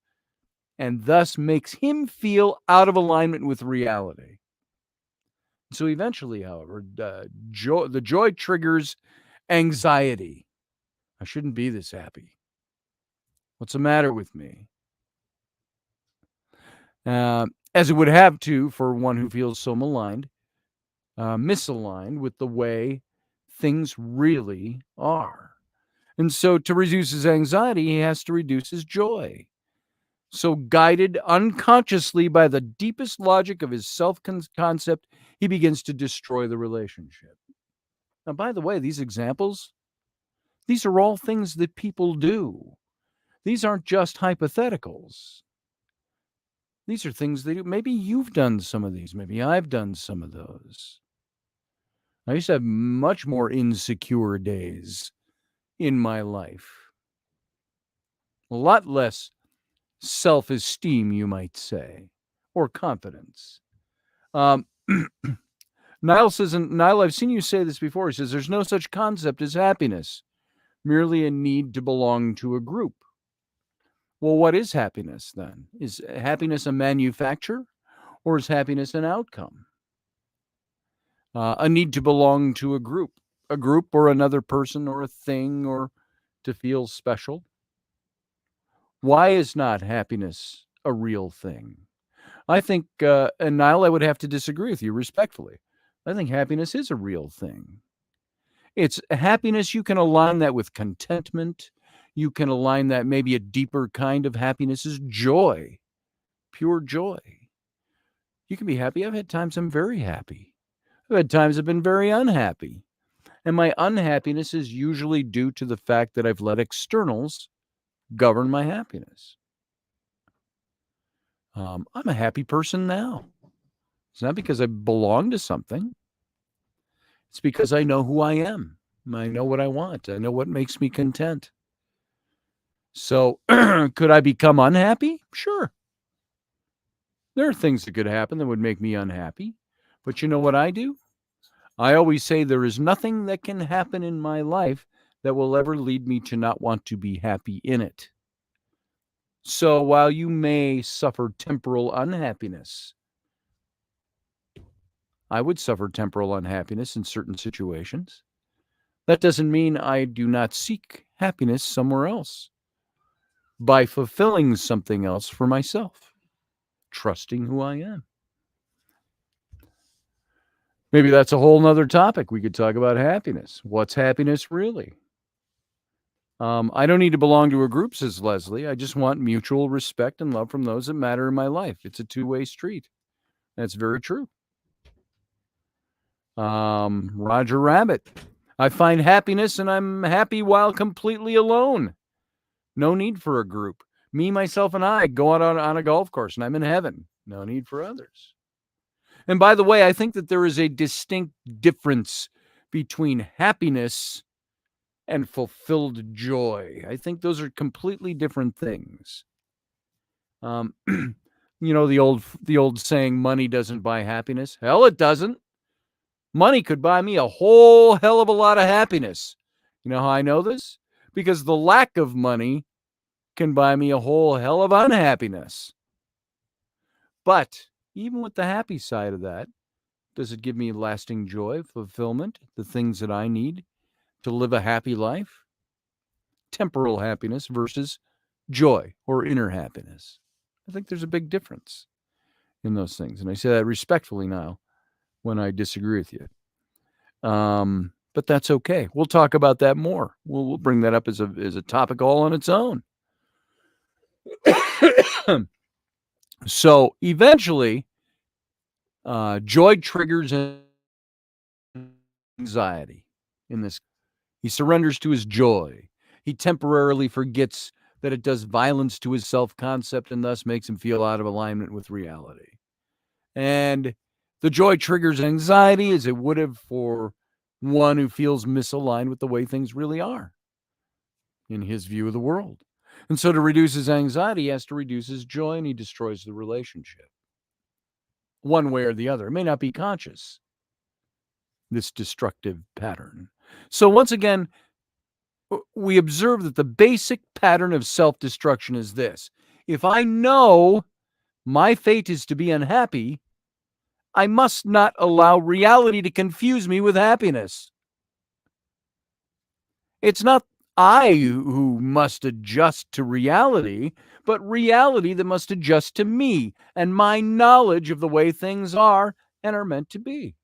and thus makes him feel out of alignment with reality. So eventually, however, the joy triggers anxiety. I shouldn't be this happy. What's the matter with me? As it would have to for one who feels so maligned, misaligned with the way things really are. And so to reduce his anxiety, he has to reduce his joy. So guided unconsciously by the deepest logic of his self-concept, he begins to destroy the relationship. Now, by the way, these examples, these are all things that people do. These aren't just hypotheticals. These are things that maybe you've done some of these. Maybe I've done some of those. I used to have much more insecure days in my life. A lot less self-esteem, you might say, or confidence. Niall says, and Niall, I've seen you say this before. He says, there's no such concept as happiness, merely a need to belong to a group. Well, what is happiness then? Is happiness a manufacture, or is happiness an outcome? A need to belong to a group or another person or a thing, or to feel special. Why is not happiness a real thing? I think, and Niall, I would have to disagree with you respectfully. I think happiness is a real thing. It's happiness. You can align that with contentment. You can align that maybe a deeper kind of happiness is joy, pure joy. You can be happy. I've had times I'm very happy. I've had times I've been very unhappy. And my unhappiness is usually due to the fact that I've let externals govern my happiness. I'm a happy person now. It's not because I belong to something. It's because I know who I am. I know what I want. I know what makes me content. So could I become unhappy? Sure. There are things that could happen that would make me unhappy. But you know what I do? I always say there is nothing that can happen in my life that will ever lead me to not want to be happy in it. So while you may suffer temporal unhappiness, I would suffer temporal unhappiness in certain situations. That doesn't mean I do not seek happiness somewhere else by fulfilling something else for myself, trusting who I am. Maybe that's a whole nother topic. We could talk about happiness. What's happiness really? I don't need to belong to a group, says Leslie. I just want mutual respect and love from those that matter in my life. It's a two-way street. That's very true. Roger Rabbit. I find happiness and I'm happy while completely alone. No need for a group. Me, myself, and I go out on a golf course and I'm in heaven. No need for others. And by the way, I think that there is a distinct difference between happiness and fulfilled joy. I think those are completely different things. The old saying, money doesn't buy happiness. Hell, it doesn't. Money could buy me a whole hell of a lot of happiness. You know how I know this? Because the lack of money can buy me a whole hell of unhappiness. But even with the happy side of that, does it give me lasting joy, fulfillment, the things that I need to live a happy life? Temporal happiness versus joy or inner happiness. I think there's a big difference in those things. And I say that respectfully now when I disagree with you. But that's okay. We'll talk about that more. We'll bring that up as a topic all on its own. So eventually, joy triggers anxiety in this. He surrenders to his joy. He temporarily forgets that it does violence to his self-concept and thus makes him feel out of alignment with reality. And the joy triggers anxiety as it would have for one who feels misaligned with the way things really are in his view of the world. And so to reduce his anxiety, he has to reduce his joy, and he destroys the relationship. One way or the other. It may not be conscious, this destructive pattern. So once again, we observe that the basic pattern of self-destruction is this. If I know my fate is to be unhappy, I must not allow reality to confuse me with happiness. It's not I who must adjust to reality, but reality that must adjust to me and my knowledge of the way things are and are meant to be.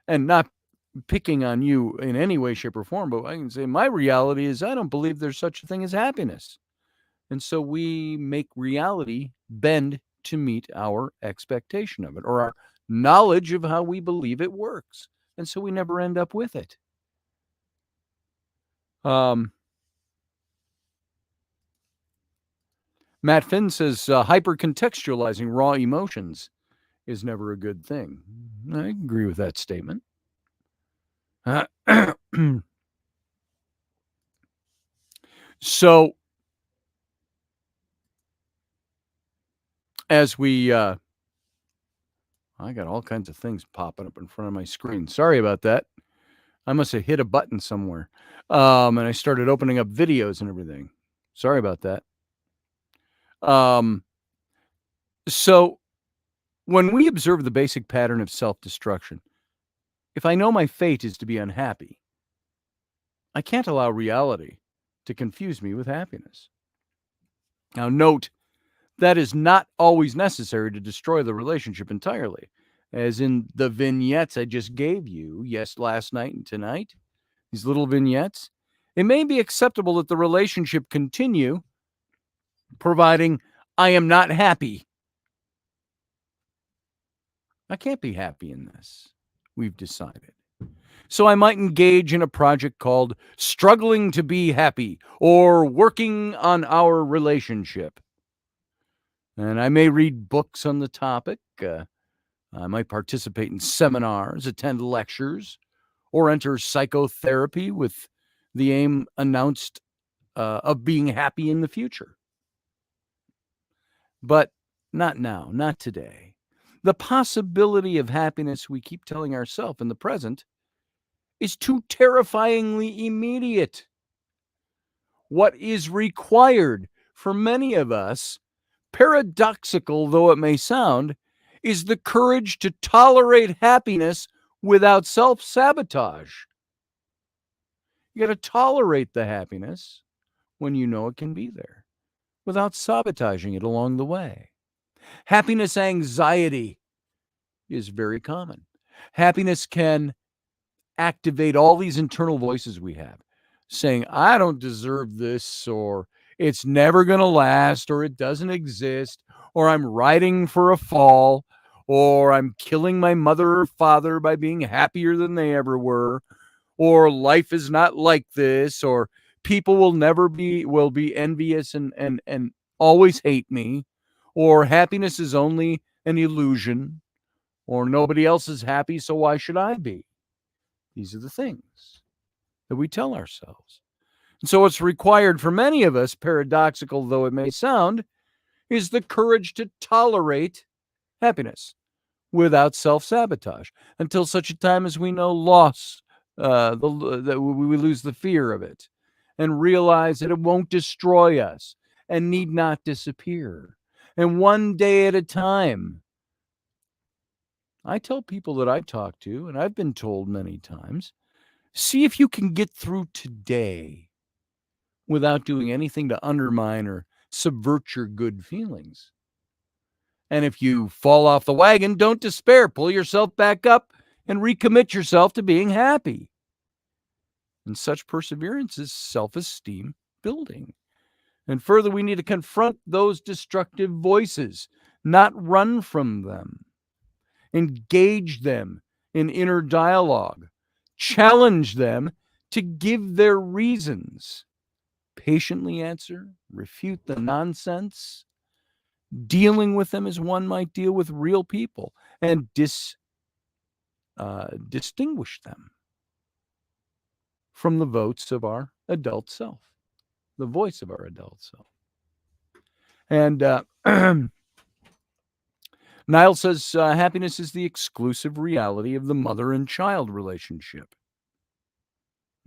And not picking on you in any way, shape, or form, but I can say my reality is I don't believe there's such a thing as happiness. And so we make reality bend to meet our expectation of it or our knowledge of how we believe it works. And so we never end up with it. Matt Finn says hyper-contextualizing raw emotions is never a good thing. I agree with that statement. So, as we, I got all kinds of things popping up in front of my screen. Sorry about that. I must have hit a button somewhere. And I started opening up videos and everything. Sorry about that. So, when we observe the basic pattern of self-destruction, if I know my fate is to be unhappy, I can't allow reality to confuse me with happiness. Now, note, that is not always necessary to destroy the relationship entirely. As in the vignettes I just gave you, last night and tonight, these little vignettes, it may be acceptable that the relationship continue, providing I am not happy. I can't be happy in this, we've decided. So I might engage in a project called Struggling to Be Happy or Working on Our Relationship. And I may read books on the topic. I might participate in seminars, attend lectures, or enter psychotherapy with the aim announced of being happy in the future. But not now, not today. The possibility of happiness we keep telling ourselves in the present is too terrifyingly immediate. What is required for many of us, paradoxical though it may sound, is the courage to tolerate happiness without self-sabotage. You got to tolerate the happiness when you know it can be there without sabotaging it along the way. Happiness anxiety is very common. Happiness can activate all these internal voices we have saying, I don't deserve this, or it's never going to last, or it doesn't exist, or I'm riding for a fall, or I'm killing my mother or father by being happier than they ever were, or life is not like this, or people will be envious and always hate me, or happiness is only an illusion, or nobody else is happy, so why should I be? These are the things that we tell ourselves. And so what's required for many of us, paradoxical though it may sound, is the courage to tolerate happiness without self-sabotage until such a time as we know loss, that we lose the fear of it and realize that it won't destroy us and need not disappear. And one day at a time, I tell people that I talk to, and I've been told many times, see if you can get through today without doing anything to undermine or subvert your good feelings. And if you fall off the wagon, don't despair. Pull yourself back up and recommit yourself to being happy. And such perseverance is self-esteem building. And further, we need to confront those destructive voices, not run from them. Engage them in inner dialogue. Challenge them to give their reasons. Patiently answer, refute the nonsense. Dealing with them as one might deal with real people, and distinguish them from the votes of our adult self, the voice of our adult self. And Niall says happiness is the exclusive reality of the mother and child relationship.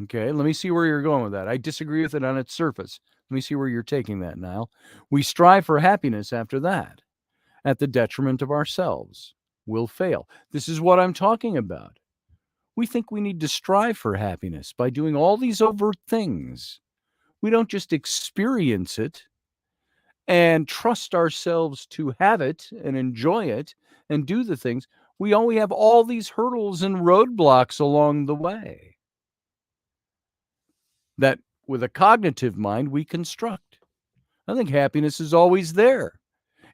Okay, let me see where you're going with that. I disagree with it on its surface. Let me see where you're taking that, Niall. We strive for happiness after that, at the detriment of ourselves. We'll fail. This is what I'm talking about. We think we need to strive for happiness by doing all these overt things. We don't just experience it and trust ourselves to have it and enjoy it and do the things. We have all these hurdles and roadblocks along the way that with a cognitive mind we construct. I think happiness is always there.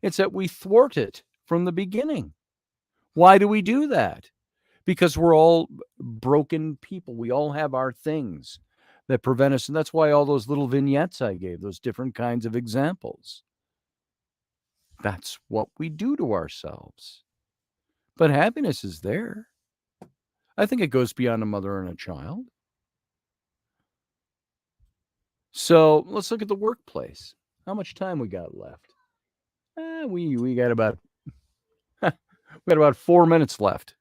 It's that we thwart it from the beginning. Why do we do that? Because we're all broken people. We all have our things that prevent us. And that's why all those little vignettes I gave, those different kinds of examples. That's what we do to ourselves. But happiness is there. I think it goes beyond a mother and a child. So let's look at the workplace. How much time we got left? We got about 4 minutes left.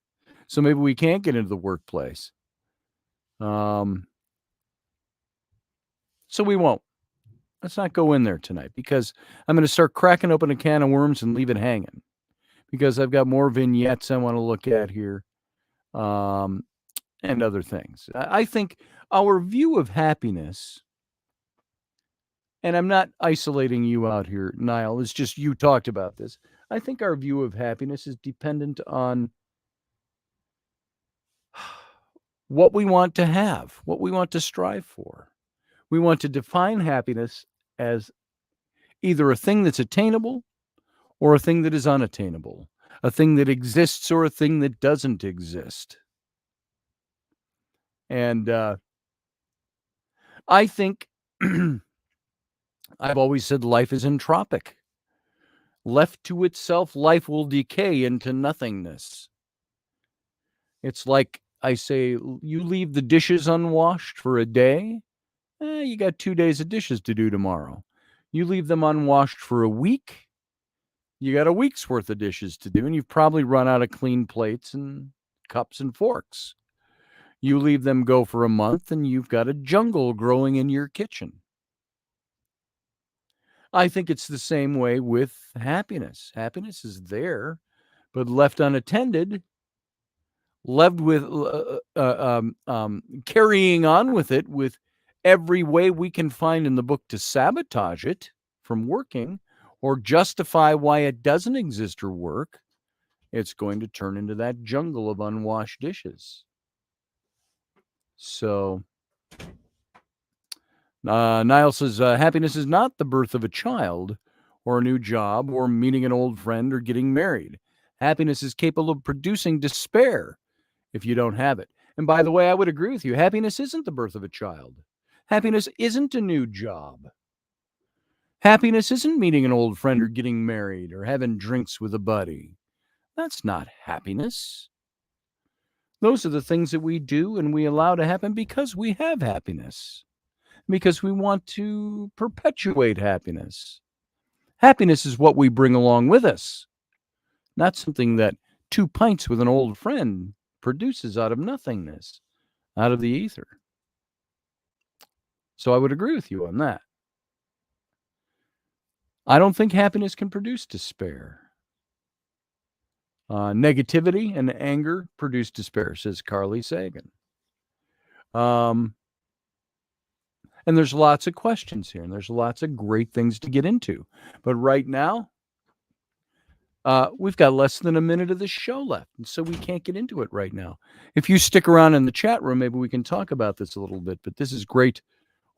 So maybe we can't get into the workplace. So we won't. Let's not go in there tonight because I'm going to start cracking open a can of worms and leave it hanging because I've got more vignettes I want to look at here and other things. I think our view of happiness, and I'm not isolating you out here, Niall, it's just you talked about this. I think our view of happiness is dependent on what we want to have, what we want to strive for. We want to define happiness as either a thing that's attainable or a thing that is unattainable, a thing that exists or a thing that doesn't exist. And I think I've always said life is entropic. Left to itself, life will decay into nothingness. It's like I say, you leave the dishes unwashed for a day, you got 2 days of dishes to do tomorrow. You leave them unwashed for a week, you got a week's worth of dishes to do, and you've probably run out of clean plates and cups and forks. You leave them go for a month, and you've got a jungle growing in your kitchen. I think it's the same way with happiness. Happiness is there, but left unattended, left with carrying on with it with every way we can find in the book to sabotage it from working or justify why it doesn't exist or work, it's going to turn into that jungle of unwashed dishes. So Niall says, happiness is not the birth of a child or a new job or meeting an old friend or getting married. Happiness is capable of producing despair if you don't have it. And by the way, I would agree with you. Happiness isn't the birth of a child. Happiness isn't a new job. Happiness isn't meeting an old friend or getting married or having drinks with a buddy. That's not happiness. Those are the things that we do and we allow to happen because we have happiness, because we want to perpetuate happiness. Happiness is what we bring along with us, not something that 2 pints with an old friend produces out of nothingness, out of the ether. So I would agree with you on that. I don't think happiness can produce despair. Negativity and anger produce despair, says Carly Sagan. And there's lots of questions here, and there's lots of great things to get into. But right now, we've got less than a minute of the show left, and so we can't get into it right now. If you stick around in the chat room, maybe we can talk about this a little bit. But this is great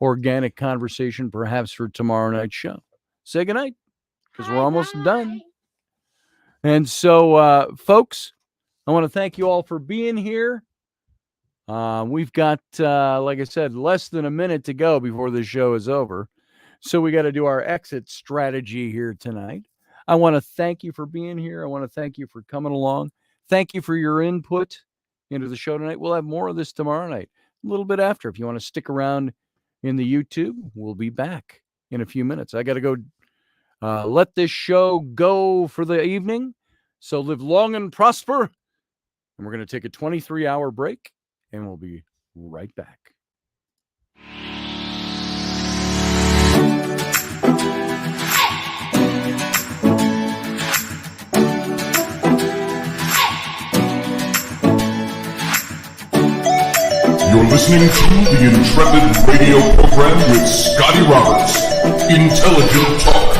organic conversation, perhaps for tomorrow night's show. Say goodnight, because we're almost done. And so, folks, I want to thank you all for being here. We've got, like I said, less than a minute to go before the show is over. So we got to do our exit strategy here tonight. I want to thank you for being here. I want to thank you for coming along. Thank you for your input into the show tonight. We'll have more of this tomorrow night, a little bit after. If you want to stick around in the YouTube, we'll be back in a few minutes. I got to go let this show go for the evening. So live long and prosper. And we're going to take a 23-hour break, and we'll be right back. You're listening to the Intrepid radio program with Scotty Roberts. Intelligent talk.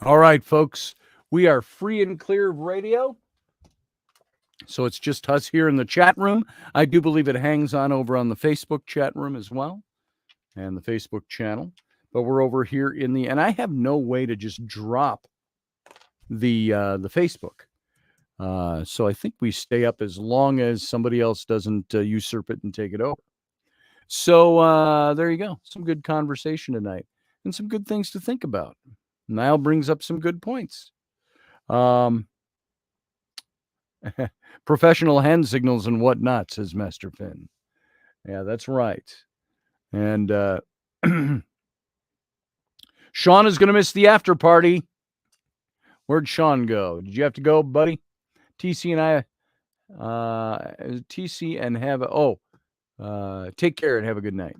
All right, folks, we are free and clear of radio. So it's just us here in the chat room. I do believe it hangs on over on the Facebook chat room as well, and the Facebook channel. But we're over here in the, and I have no way to just drop the Facebook. So I think we stay up as long as somebody else doesn't usurp it and take it over. So there you go. Some good conversation tonight and some good things to think about. Niall brings up some good points. Professional hand signals and whatnot, says Master Finn. Yeah, that's right. And Sean is going to miss the after party. Where'd Sean go? Did you have to go, buddy? TC and have take care and have a good night.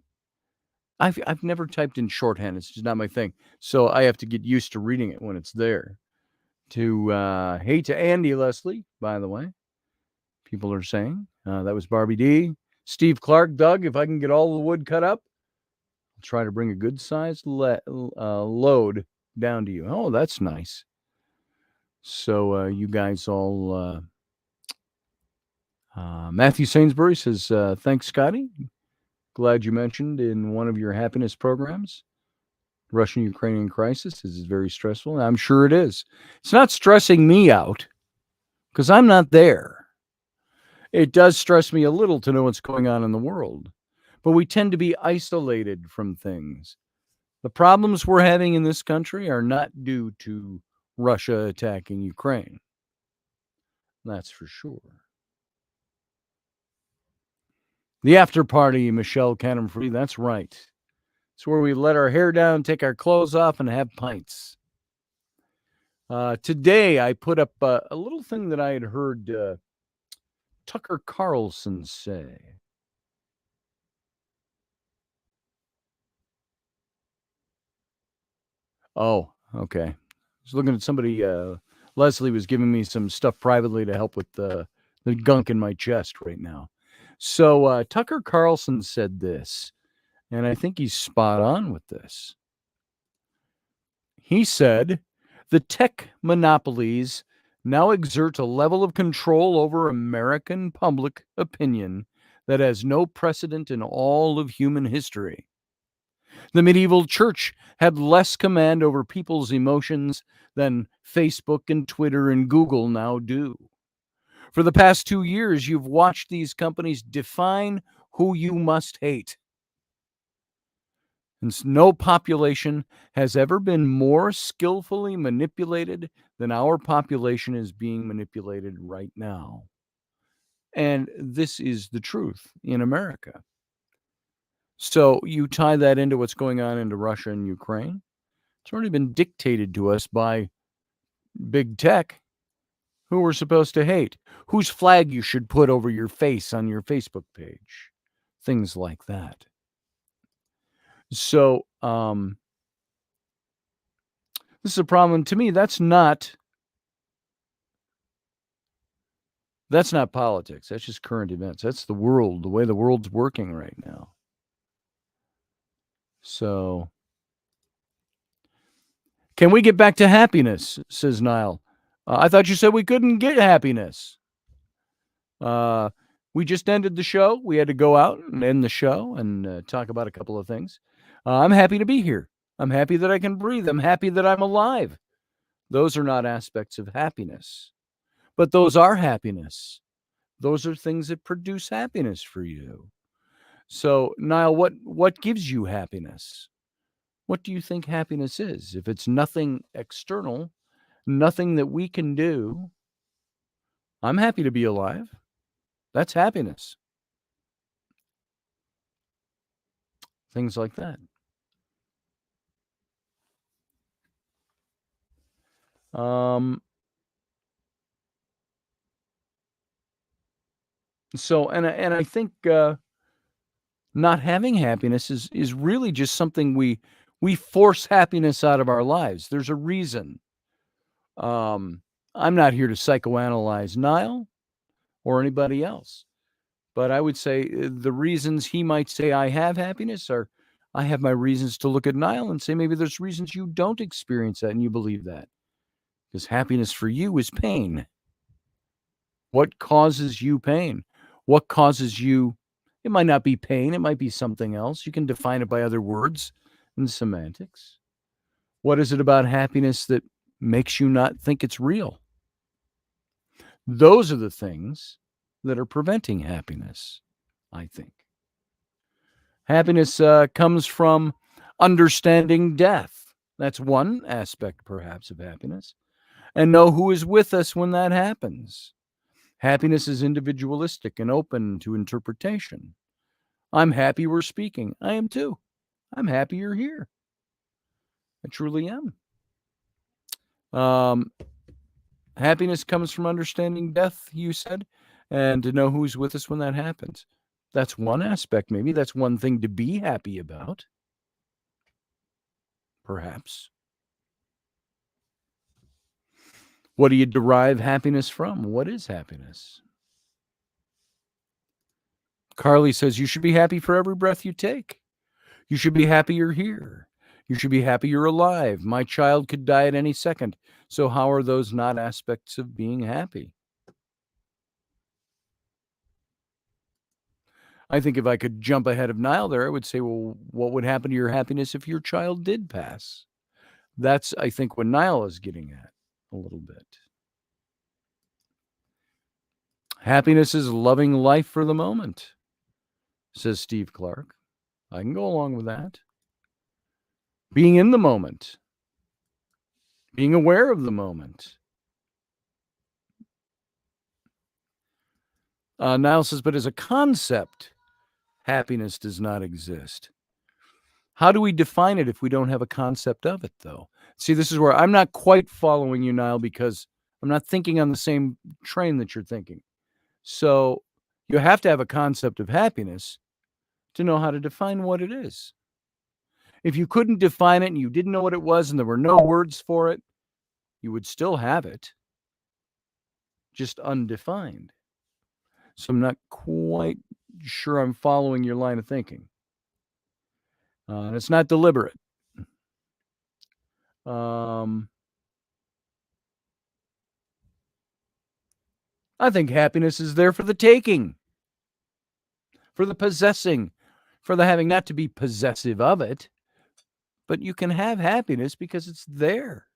I've never typed in shorthand. It's just not my thing. So I have to get used to reading it when it's there. Hey to Andy Leslie, by the way. People are saying. That was Barbie D. Steve Clark, Doug, if I can get all the wood cut up, I'll try to bring a good sized load down to you. Oh, that's nice. So you guys all... Matthew Sainsbury says, thanks, Scotty. Glad you mentioned in one of your happiness programs, Russian-Ukrainian crisis. This is very stressful. And I'm sure it is. It's not stressing me out because I'm not there. It does stress me a little to know what's going on in the world, but we tend to be isolated from things. The problems we're having in this country are not due to Russia attacking Ukraine. That's for sure. The after party, Michelle Cannon-Free, that's right. It's where we let our hair down, take our clothes off, and have pints. Today, I put up a little thing that I had heard Tucker Carlson say. Oh, okay. I was looking at somebody, Leslie was giving me some stuff privately to help with the gunk in my chest right now. So Tucker Carlson said this, and I think he's spot on with this. He said, The tech monopolies now exert a level of control over American public opinion that has no precedent in all of human history. The medieval church had less command over people's emotions than Facebook and Twitter and Google now do. For the past 2 years, you've watched these companies define who you must hate. And no population has ever been more skillfully manipulated than our population is being manipulated right now. And this is the truth in America. So you tie that into what's going on into Russia and Ukraine. It's already been dictated to us by big tech who we're supposed to hate, whose flag you should put over your face on your Facebook page, things like that. So this is a problem. To me, that's not politics. That's just current events. That's the world, the way the world's working right now. So, can we get back to happiness, says Niall. I thought you said we couldn't get happiness. We just ended the show. We had to go out and end the show and talk about a couple of things. I'm happy to be here. I'm happy that I can breathe. I'm happy that I'm alive. Those are not aspects of happiness, but those are happiness. Those are things that produce happiness for you. So, Niall, what gives you happiness? What do you think happiness is? If it's nothing external, nothing that we can do, I'm happy to be alive. That's happiness. Things like that. So, and I think not having happiness is really just something we force happiness out of our lives. There's a reason. I'm not here to psychoanalyze Niall or anybody else, but I would say the reasons he might say I have happiness are I have my reasons to look at Niall and say maybe there's reasons you don't experience that and you believe that. Because happiness for you is pain. What causes you pain? What causes you? It might not be pain. It might be something else. You can define it by other words and semantics. What is it about happiness that makes you not think it's real? Those are the things that are preventing happiness, I think. Happiness comes from understanding death. That's one aspect, perhaps, of happiness. And know who is with us when that happens. Happiness is individualistic and open to interpretation. I'm happy we're speaking. I am too. I'm happy you're here. I truly am. Happiness comes from understanding death, you said, and to know who's with us when that happens. That's one aspect, maybe. That's one thing to be happy about. Perhaps. What do you derive happiness from? What is happiness? Carly says you should be happy for every breath you take. You should be happy you're here. You should be happy you're alive. My child could die at any second. So how are those not aspects of being happy? I think if I could jump ahead of Niall there, I would say, well, what would happen to your happiness if your child did pass? That's, I think, what Niall is getting at a little bit. Happiness is loving life for the moment, says Steve Clark. I can go along with that. Being in the moment. Being aware of the moment. Niall says, but as a concept, happiness does not exist. How do we define it if we don't have a concept of it, though? See, this is where I'm not quite following you, Niall, because I'm not thinking on the same train that you're thinking. So you have to have a concept of happiness to know how to define what it is. If you couldn't define it and you didn't know what it was and there were no words for it, you would still have it, just undefined. So I'm not quite sure I'm following your line of thinking. And it's not deliberate. I think happiness is there for the taking, for the possessing, for the having, not to be possessive of it, but you can have happiness because it's there.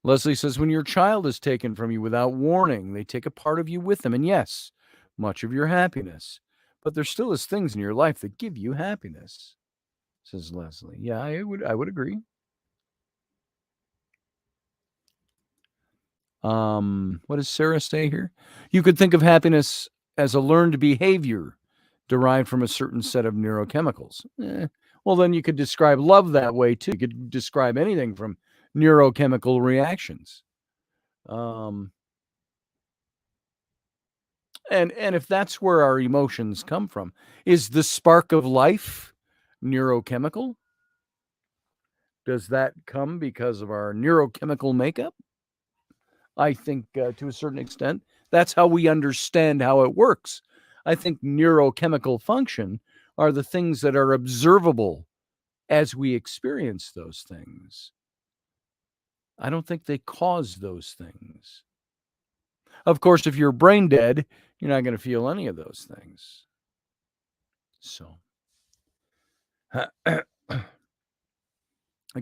Leslie says, when your child is taken from you without warning, they take a part of you with them. And yes, much of your happiness. But there still is things in your life that give you happiness, says Leslie. Yeah, I would agree. What does Sarah say here? You could think of happiness as a learned behavior derived from a certain set of neurochemicals. Well, then you could describe love that way too. You could describe anything from neurochemical reactions. And if that's where our emotions come from, is the spark of life neurochemical? Does that come because of our neurochemical makeup? I think to a certain extent, that's how we understand how it works. I think neurochemical function are the things that are observable as we experience those things. I don't think they cause those things. Of course, if you're brain dead, you're not going to feel any of those things. So, the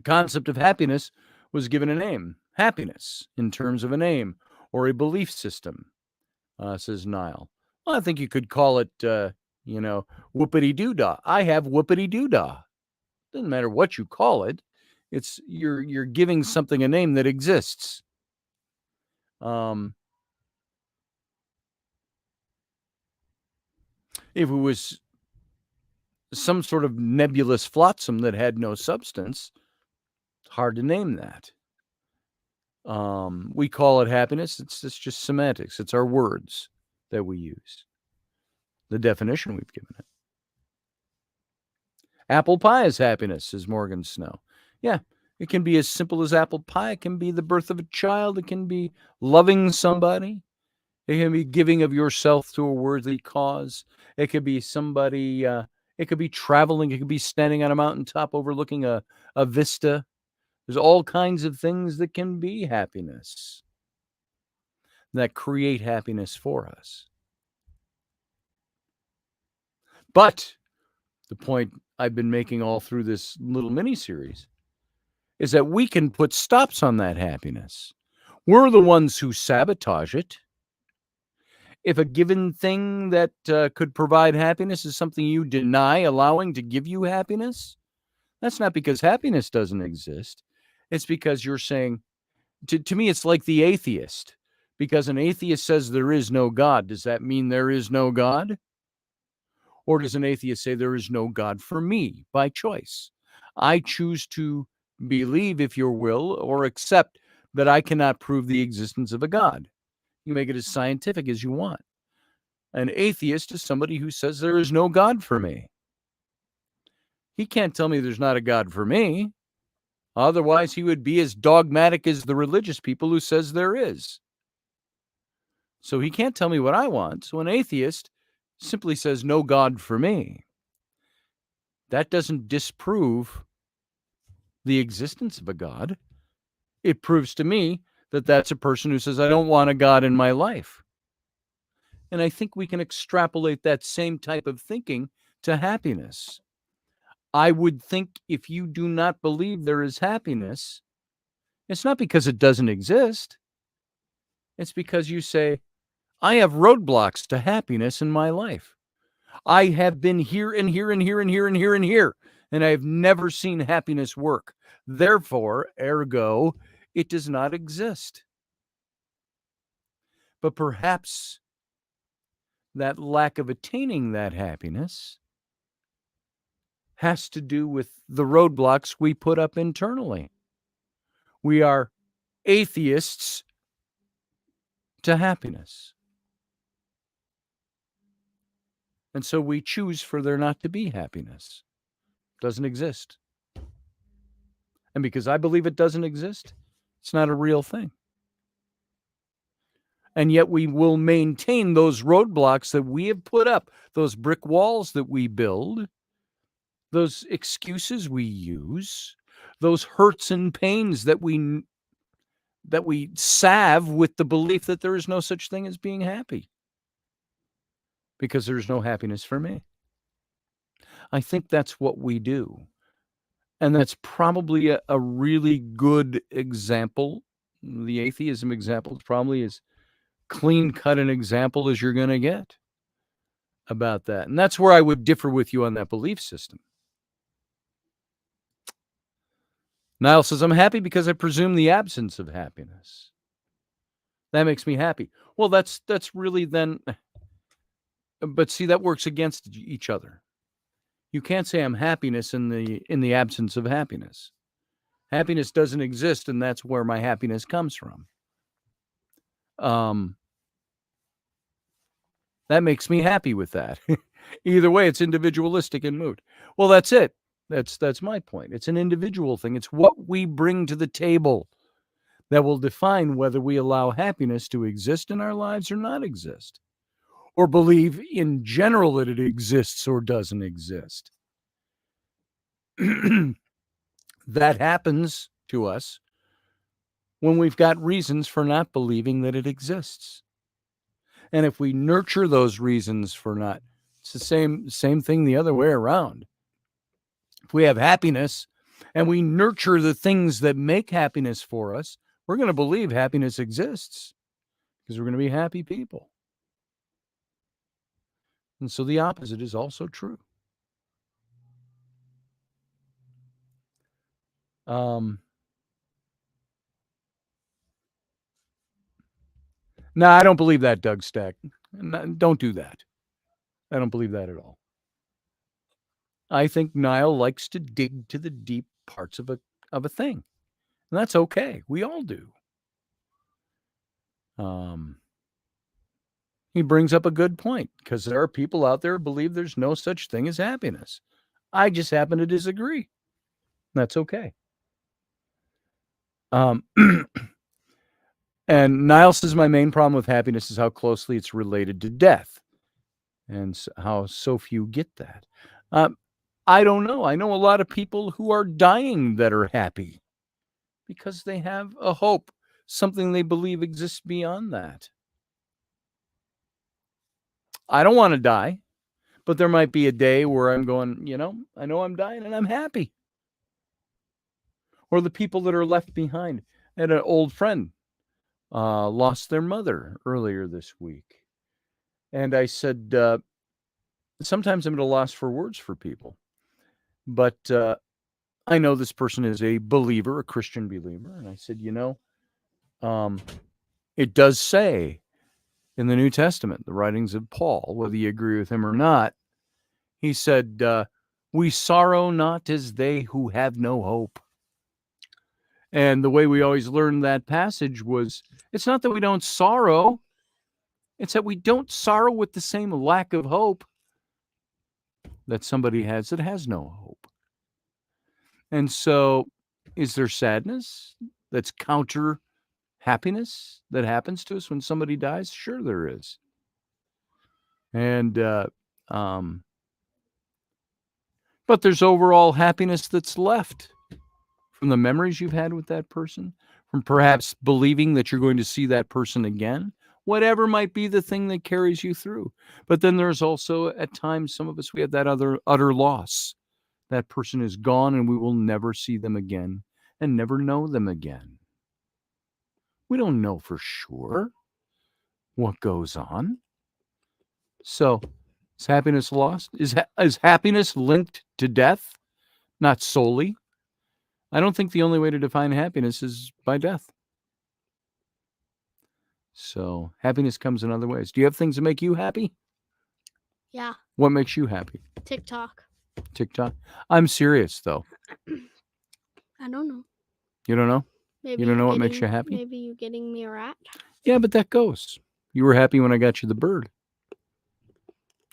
concept of happiness was given a name, happiness, in terms of a name or a belief system, says Niall. Well, I think you could call it, whoopity-doo-dah. I have whoopity-doo-dah. Doesn't matter what you call it. It's you're giving something a name that exists. If it was some sort of nebulous flotsam that had no substance, it's hard to name that. We call it happiness. It's just semantics. It's our words that we use. The definition we've given it. Apple pie is happiness, says Morgan Snow. Yeah, it can be as simple as apple pie. It can be the birth of a child. It can be loving somebody. It can be giving of yourself to a worthy cause. It could be somebody, it could be traveling. It could be standing on a mountaintop overlooking a vista. There's all kinds of things that can be happiness, that create happiness for us. But the point I've been making all through this little mini-series is that we can put stops on that happiness. We're the ones who sabotage it. If a given thing that could provide happiness is something you deny allowing to give you happiness, that's not because happiness doesn't exist. It's because you're saying, to me, it's like the atheist. Because an atheist says there is no God. Does that mean there is no God? Or does an atheist say there is no God for me by choice? I choose to believe, if you will, or accept that I cannot prove the existence of a God. You make it as scientific as you want. An atheist is somebody who says there is no God for me. He can't tell me there's not a God for me. Otherwise, he would be as dogmatic as the religious people who says there is. So he can't tell me what I want. So an atheist simply says no God for me. That doesn't disprove the existence of a God. It proves to me that that's a person who says, I don't want a God in my life. And I think we can extrapolate that same type of thinking to happiness. I would think if you do not believe there is happiness, it's not because it doesn't exist. It's because you say, I have roadblocks to happiness in my life. I have been here and here and here and here and here and here, and I have never seen happiness work. Therefore, ergo, it does not exist. But perhaps that lack of attaining that happiness has to do with the roadblocks we put up internally. We are atheists to happiness. And so we choose for there not to be happiness. It doesn't exist. And because I believe it doesn't exist, it's not a real thing. And yet we will maintain those roadblocks that we have put up, those brick walls that we build, those excuses we use, those hurts and pains that we salve with the belief that there is no such thing as being happy, because there's no happiness for me. I think that's what we do. And that's probably a really good example. The atheism example is probably as clean-cut an example as you're going to get about that. And that's where I would differ with you on that belief system. Niall says, I'm happy because I presume the absence of happiness. That makes me happy. Well, that's really then, but see, that works against each other. You can't say I'm happiness in the absence of happiness. Happiness doesn't exist, and that's where my happiness comes from. That makes me happy with that. Either way, it's individualistic in mood. Well, that's it. That's my point. It's an individual thing. It's what we bring to the table that will define whether we allow happiness to exist in our lives or not exist, or believe in general that it exists or doesn't exist. That happens to us when we've got reasons for not believing that it exists. And if we nurture those reasons for not, it's the same thing the other way around. If we have happiness and we nurture the things that make happiness for us, we're going to believe happiness exists because we're going to be happy people. And so the opposite is also true. No, I don't believe that, Doug Stack. Don't do that. I don't believe that at all. I think Niall likes to dig to the deep parts of a thing. And that's okay. We all do. He brings up a good point, because there are people out there who believe there's no such thing as happiness. I just happen to disagree. That's okay. And Niall says, my main problem with happiness is how closely it's related to death, and how so few get that. I don't know. I know a lot of people who are dying that are happy because they have a hope, something they believe exists beyond that. I don't want to die, but there might be a day where I'm going, I know I'm dying and I'm happy. Or the people that are left behind. I had an old friend lost their mother earlier this week. And I said, sometimes I'm at a loss for words for people. But I know this person is a believer, a Christian believer. And I said, it does say in the New Testament, the writings of Paul, whether you agree with him or not, he said, we sorrow not as they who have no hope. And the way we always learned that passage was, it's not that we don't sorrow, it's that we don't sorrow with the same lack of hope that somebody has that has no hope. And so, is there sadness that's counter happiness that happens to us when somebody dies? Sure there is. And but there's overall happiness that's left from the memories you've had with that person, from perhaps believing that you're going to see that person again, whatever might be the thing that carries you through. But then there's also, at times, some of us, we have that utter loss. That person is gone and we will never see them again and never know them again. We don't know for sure what goes on. So, is happiness lost? Is happiness linked to death? Not solely. I don't think the only way to define happiness is by death. So, happiness comes in other ways. Do you have things that make you happy? Yeah. What makes you happy? TikTok. TikTok? I'm serious, though. I don't know. You don't know? Maybe You don't know what makes you happy? Maybe you getting me a rat. Yeah, but that goes. You were happy when I got you the bird.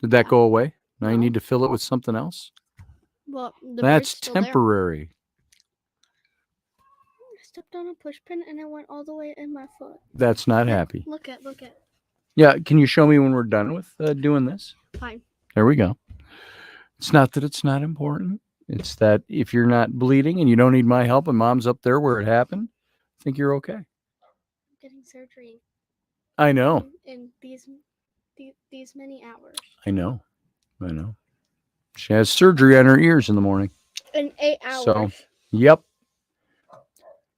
Did that go away? Now you No. need to fill it with something else? Well, the That's bird's still there. temporary. I stepped on a push pin and it went all the way in my foot. That's not happy. Look at. Yeah, can you show me when we're done with doing this? Fine. There we go. It's not that it's not important. It's that if you're not bleeding and you don't need my help and mom's up there where it happened, I think you're okay. getting surgery I know. in these many hours. I know. She has surgery on her ears in the morning. In 8 hours. So, yep.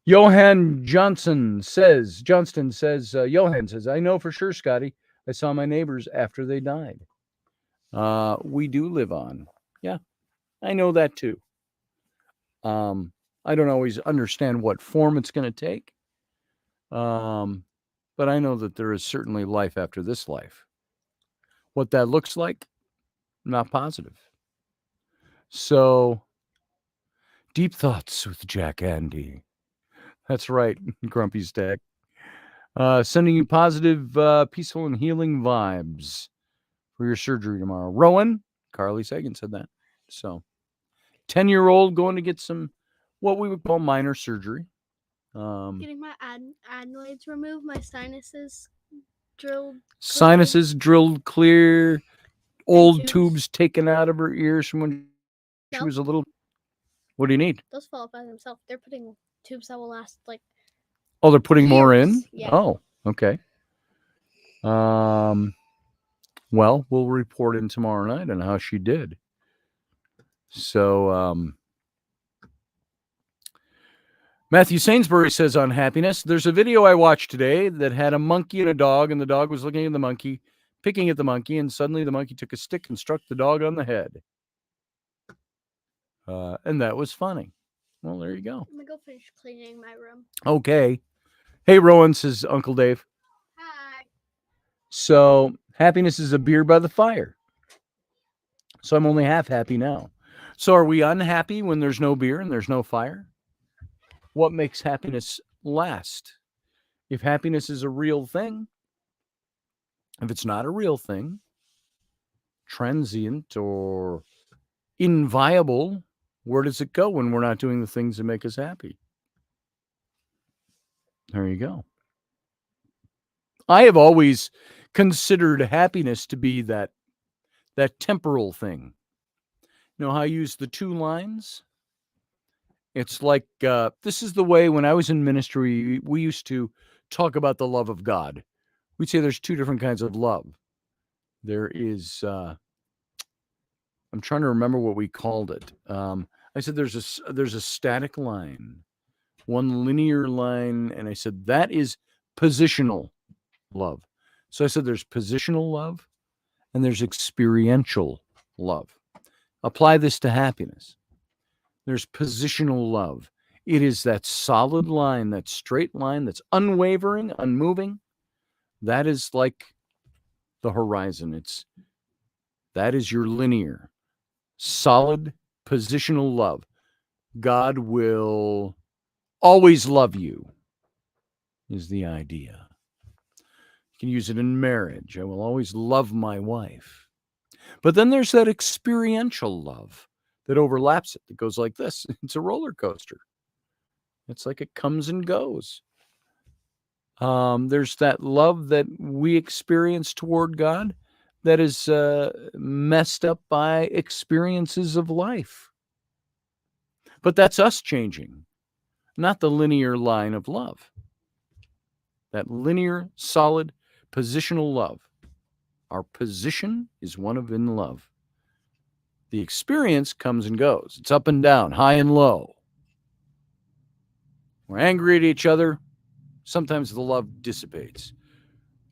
Johnston says, Johan says, I know for sure, Scotty. I saw my neighbors after they died. We do live on. Yeah, I know that too. I don't always understand what form it's going to take. But I know that there is certainly life after this life. What that looks like, not positive. So, deep thoughts with Jack Andy. That's right, Grumpy Stack. Sending you positive, peaceful, and healing vibes for your surgery tomorrow. Rowan, Carly Sagan said that. So, 10-year-old going to get some, what we would call minor surgery. Getting my adenoids removed, my sinuses drilled. Drilled clear, old tubes. tubes taken out of her ears from when she was a little. What do you need? Those fall by themselves. They're putting tubes that will last like. Oh, they're putting more in? Yeah. Oh, okay. Well, we'll report in tomorrow night on how she did. So, Matthew Sainsbury says on happiness, there's a video I watched today that had a monkey and a dog, and the dog was looking at the monkey, picking at the monkey, and suddenly the monkey took a stick and struck the dog on the head. And that was funny. Well, there you go. I'm going to go finish cleaning my room. Okay. Hey, Rowan, says Uncle Dave. Hi. So, happiness is a beer by the fire. So I'm only half happy now. So are we unhappy when there's no beer and there's no fire? What makes happiness last? If happiness is a real thing, if it's not a real thing, transient or inviolable, where does it go when we're not doing the things that make us happy? There you go. I have always considered happiness to be that temporal thing. You know how I use the two lines? It's like, this is the way when I was in ministry, we used to talk about the love of God. We'd say there's two different kinds of love. There is, I'm trying to remember what we called it. I said there's a static line, one linear line, and I said that is positional love. So I said there's positional love and there's experiential love. Apply this to happiness. There's positional love. It is that solid line, that straight line that's unwavering, unmoving. That is like the horizon. That is your linear, solid, positional love. God will always love you, is the idea. You can use it in marriage. I will always love my wife. But then there's that experiential love that overlaps it, that goes like this. It's a roller coaster. It's like it comes and goes. There's that love that we experience toward God that is messed up by experiences of life. But that's us changing, not the linear line of love. That linear, solid, positional love. Our position is one of in love. The experience comes and goes. It's up and down, high and low. We're angry at each other. Sometimes the love dissipates.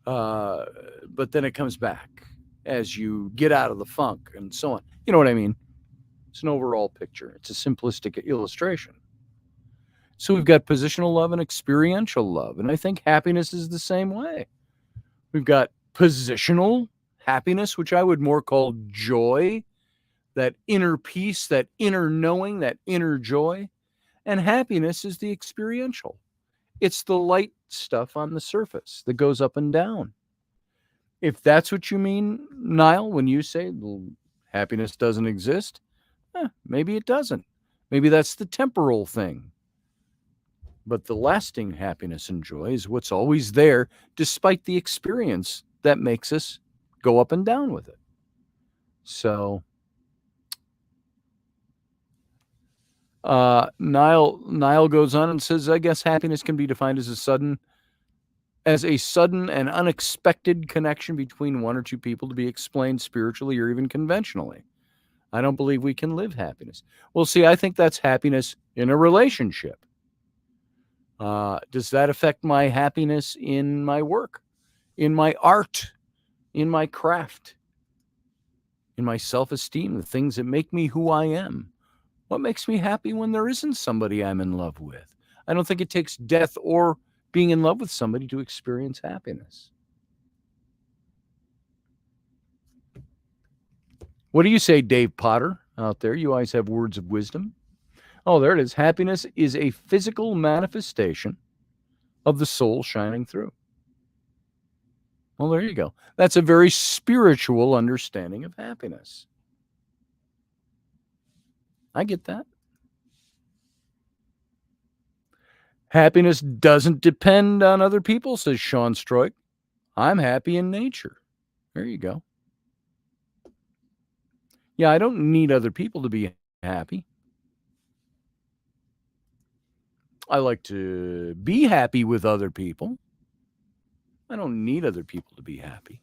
But then it comes back as you get out of the funk and so on. You know what I mean? It's an overall picture. It's a simplistic illustration. So we've got positional love and experiential love. And I think happiness is the same way. We've got positional happiness, which I would more call joy, that inner peace, that inner knowing, that inner joy. And happiness is the experiential. It's the light stuff on the surface that goes up and down. If that's what you mean, Niall, when you say happiness doesn't exist, maybe it doesn't. Maybe that's the temporal thing. But the lasting happiness and joy is what's always there, despite the experience that makes us go up and down with it. So, Niall goes on and says, I guess happiness can be defined as a sudden as a sudden and unexpected connection between one or two people to be explained spiritually or even conventionally. I don't believe we can live happiness. Well, see, I think that's happiness in a relationship. Does that affect my happiness in my work, in my art, in my craft, in my self-esteem, the things that make me who I am? What makes me happy when there isn't somebody I'm in love with? I don't think it takes death or being in love with somebody to experience happiness. What do you say, Dave Potter, out there? You always have words of wisdom. Oh, there it is. Happiness is a physical manifestation of the soul shining through. Well, there you go. That's a very spiritual understanding of happiness. I get that. Happiness doesn't depend on other people, says Sean Stroik. I'm happy in nature. There you go. Yeah, I don't need other people to be happy. I like to be happy with other people. I don't need other people to be happy.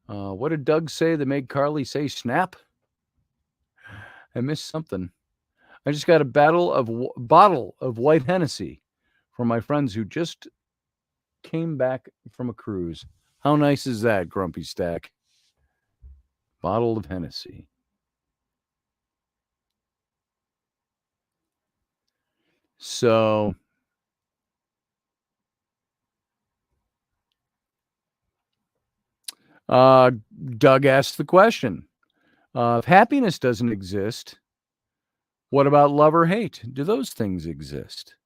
What did Doug say that made Carly say snap? I missed something. I just got a bottle of white Hennessy from my friends who just came back from a cruise. How nice is that, Grumpy Stack? Bottle of Hennessy. So, Doug asked the question, if happiness doesn't exist, what about love or hate? Do those things exist?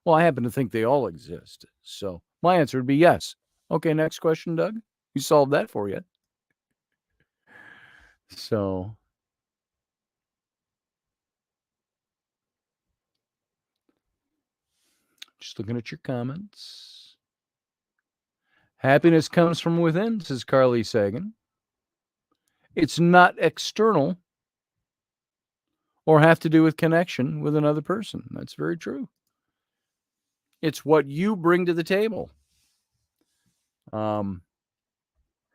Well, I happen to think they all exist. So my answer would be yes. Okay, next question, Doug. You solved that for you. So just looking at your comments. Happiness comes from within, says Carly Sagan. It's not external or have to do with connection with another person. That's very true. It's what you bring to the table.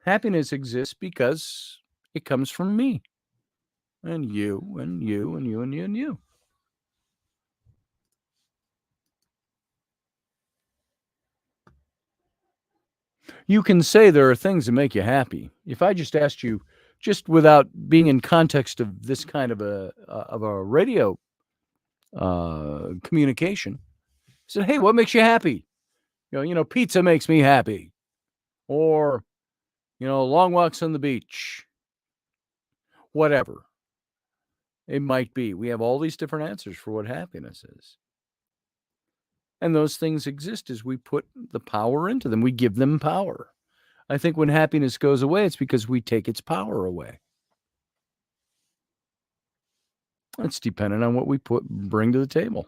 Happiness exists because it comes from me and you and you and you and you and you. You can say there are things that make you happy. If I just asked you, just without being in context of this kind of a radio communication, said, "Hey, what makes you happy?" Pizza makes me happy, or long walks on the beach, whatever it might be. We have all these different answers for what happiness is, and those things exist as we put the power into them. We give them power. I think when happiness goes away, it's because we take its power away. It's dependent on what we bring to the table.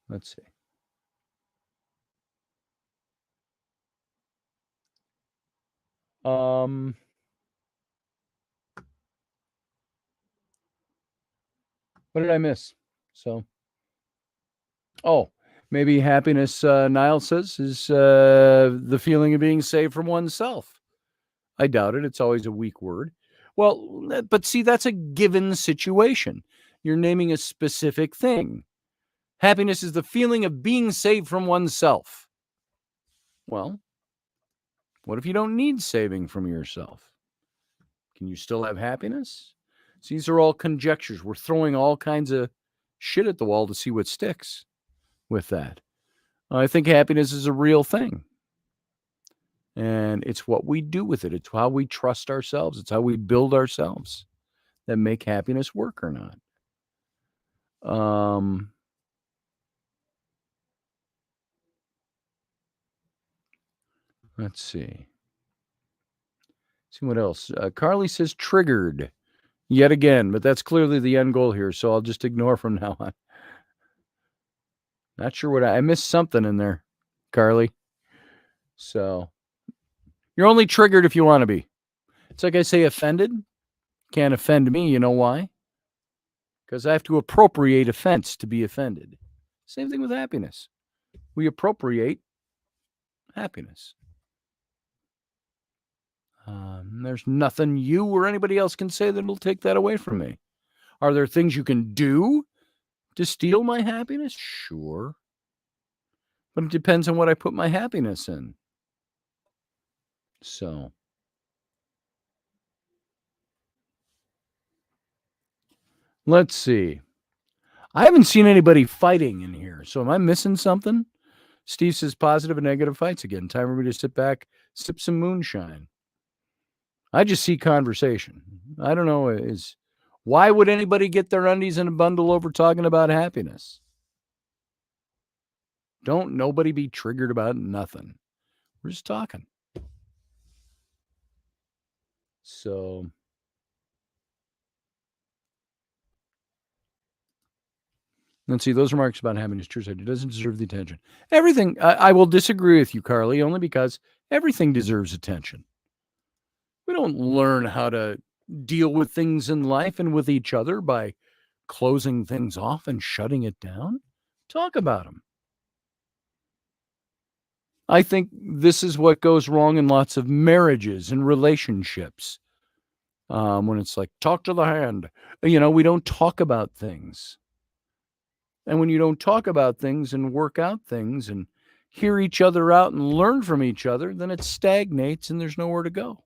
Let's see. What did I miss? Maybe happiness, Niall says, is the feeling of being saved from oneself. I doubt it. It's always a weak word. Well, but see, that's a given situation. You're naming a specific thing. Happiness is the feeling of being saved from oneself. Well, what if you don't need saving from yourself? Can you still have happiness? So these are all conjectures. We're throwing all kinds of shit at the wall to see what sticks with that. I think happiness is a real thing. And it's what we do with it. It's how we trust ourselves. It's how we build ourselves that make happiness work or not. Let's see. See what else. Carly says triggered yet again, but that's clearly the end goal here. So I'll just ignore from now on. Not sure what I missed something in there, Carly. So you're only triggered if you want to be. It's like I say offended. Can't offend me. You know why? Because I have to appropriate offense to be offended. Same thing with happiness. We appropriate happiness. There's nothing you or anybody else can say that will take that away from me. Are there things you can do to steal my happiness? Sure. But it depends on what I put my happiness in. So, let's see. I haven't seen anybody fighting in here. So, am I missing something? Steve says positive and negative fights again. Time for me to sit back, sip some moonshine. I just see conversation. I don't know. Why would anybody get their undies in a bundle over talking about happiness? Don't nobody be triggered about nothing. We're just talking. So, let's see. Those remarks about happiness, true side, it doesn't deserve the attention. Everything, I will disagree with you, Carly, only because everything deserves attention. We don't learn how to deal with things in life and with each other by closing things off and shutting it down. Talk about them. I think this is what goes wrong in lots of marriages and relationships. When it's like, talk to the hand. We don't talk about things. And when you don't talk about things and work out things and hear each other out and learn from each other, then it stagnates and there's nowhere to go.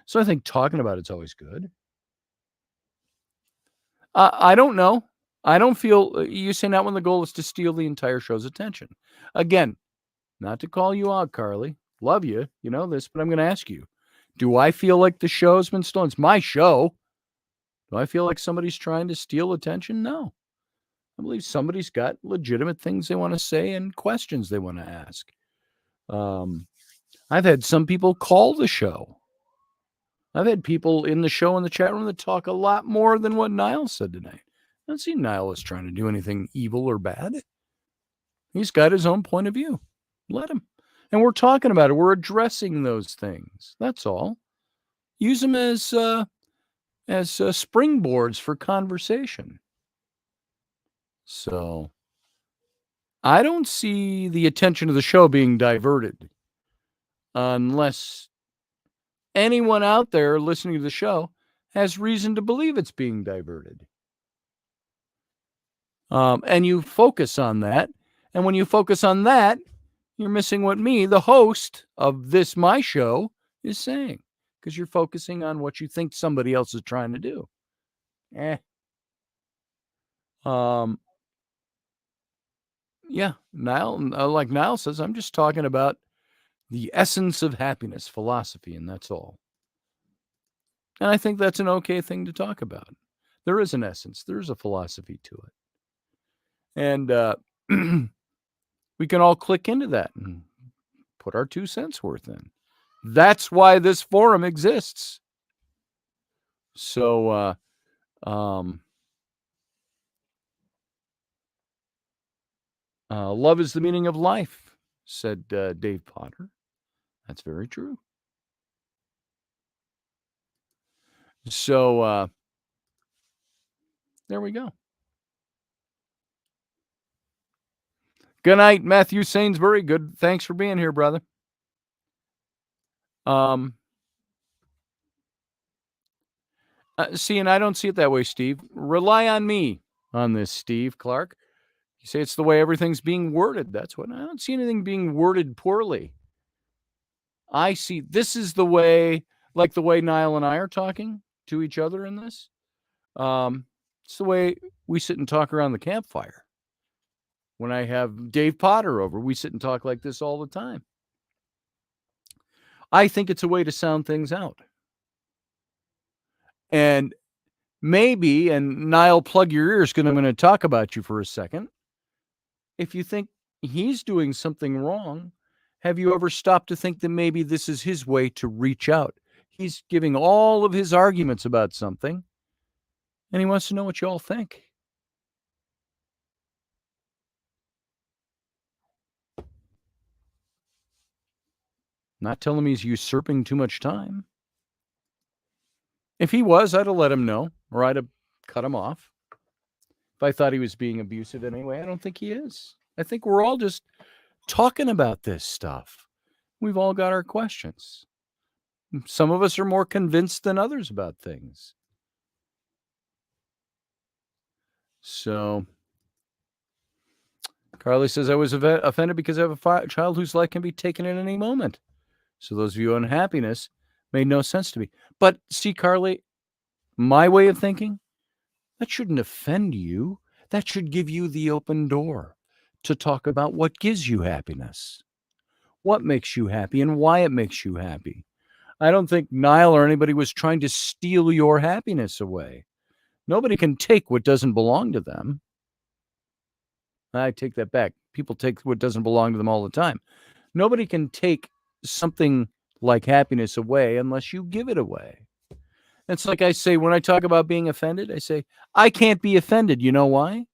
So I think talking about it's always good. I don't know. I don't feel you say not when the goal is to steal the entire show's attention. Again, not to call you out, Carly. Love you. You know this, but I'm going to ask you. Do I feel like the show's been stolen? It's my show. Do I feel like somebody's trying to steal attention? No. I believe somebody's got legitimate things they want to say and questions they want to ask. I've had some people call the show. I've had people in the show in the chat room that talk a lot more than what Niall said tonight. I don't see Niall as trying to do anything evil or bad. He's got his own point of view. Let him. And we're talking about it. We're addressing those things. That's all. Use them as springboards for conversation. So I don't see the attention of the show being diverted unless anyone out there listening to the show has reason to believe it's being diverted. And you focus on that. And when you focus on that, you're missing what me, the host of this, my show, is saying. Because you're focusing on what you think somebody else is trying to do. Yeah, Niall, like Niall says, I'm just talking about the essence of happiness, philosophy, and that's all. And I think that's an okay thing to talk about. There is an essence. There is a philosophy to it. And we can all click into that and put our 2 cents worth in. That's why this forum exists. So, love is the meaning of life, said Dave Potter. That's very true. So, there we go. Good night, Matthew Sainsbury. Good. Thanks for being here, brother. See, and I don't see it that way, Steve. Rely on me on this, Steve Clark. You say it's the way everything's being worded. That's what I don't see anything being worded poorly. I see this is the way, like the way Niall and I are talking to each other in this. It's the way we sit and talk around the campfire. When I have Dave Potter over, we sit and talk like this all the time. I think it's a way to sound things out. And maybe, and Niall, plug your ears because I'm going to talk about you for a second. If you think he's doing something wrong, have you ever stopped to think that maybe this is his way to reach out? He's giving all of his arguments about something, and he wants to know what you all think. Not telling me he's usurping too much time. If he was, I'd have let him know, or I'd have cut him off. If I thought he was being abusive anyway, I don't think he is. I think we're all just talking about this stuff. We've all got our questions. Some of us are more convinced than others about things. So, Carly says, I was offended because I have a child whose life can be taken at any moment. So those of you unhappiness made no sense to me. But see, Carly, my way of thinking, that shouldn't offend you. That should give you the open door to talk about what gives you happiness, what makes you happy, and why it makes you happy. I don't think Niall or anybody was trying to steal your happiness away. Nobody can take what doesn't belong to them. I take that back. People take what doesn't belong to them all the time. Nobody can take something like happiness away unless you give it away. It's like I say, when I talk about being offended, I say, I can't be offended. You know why?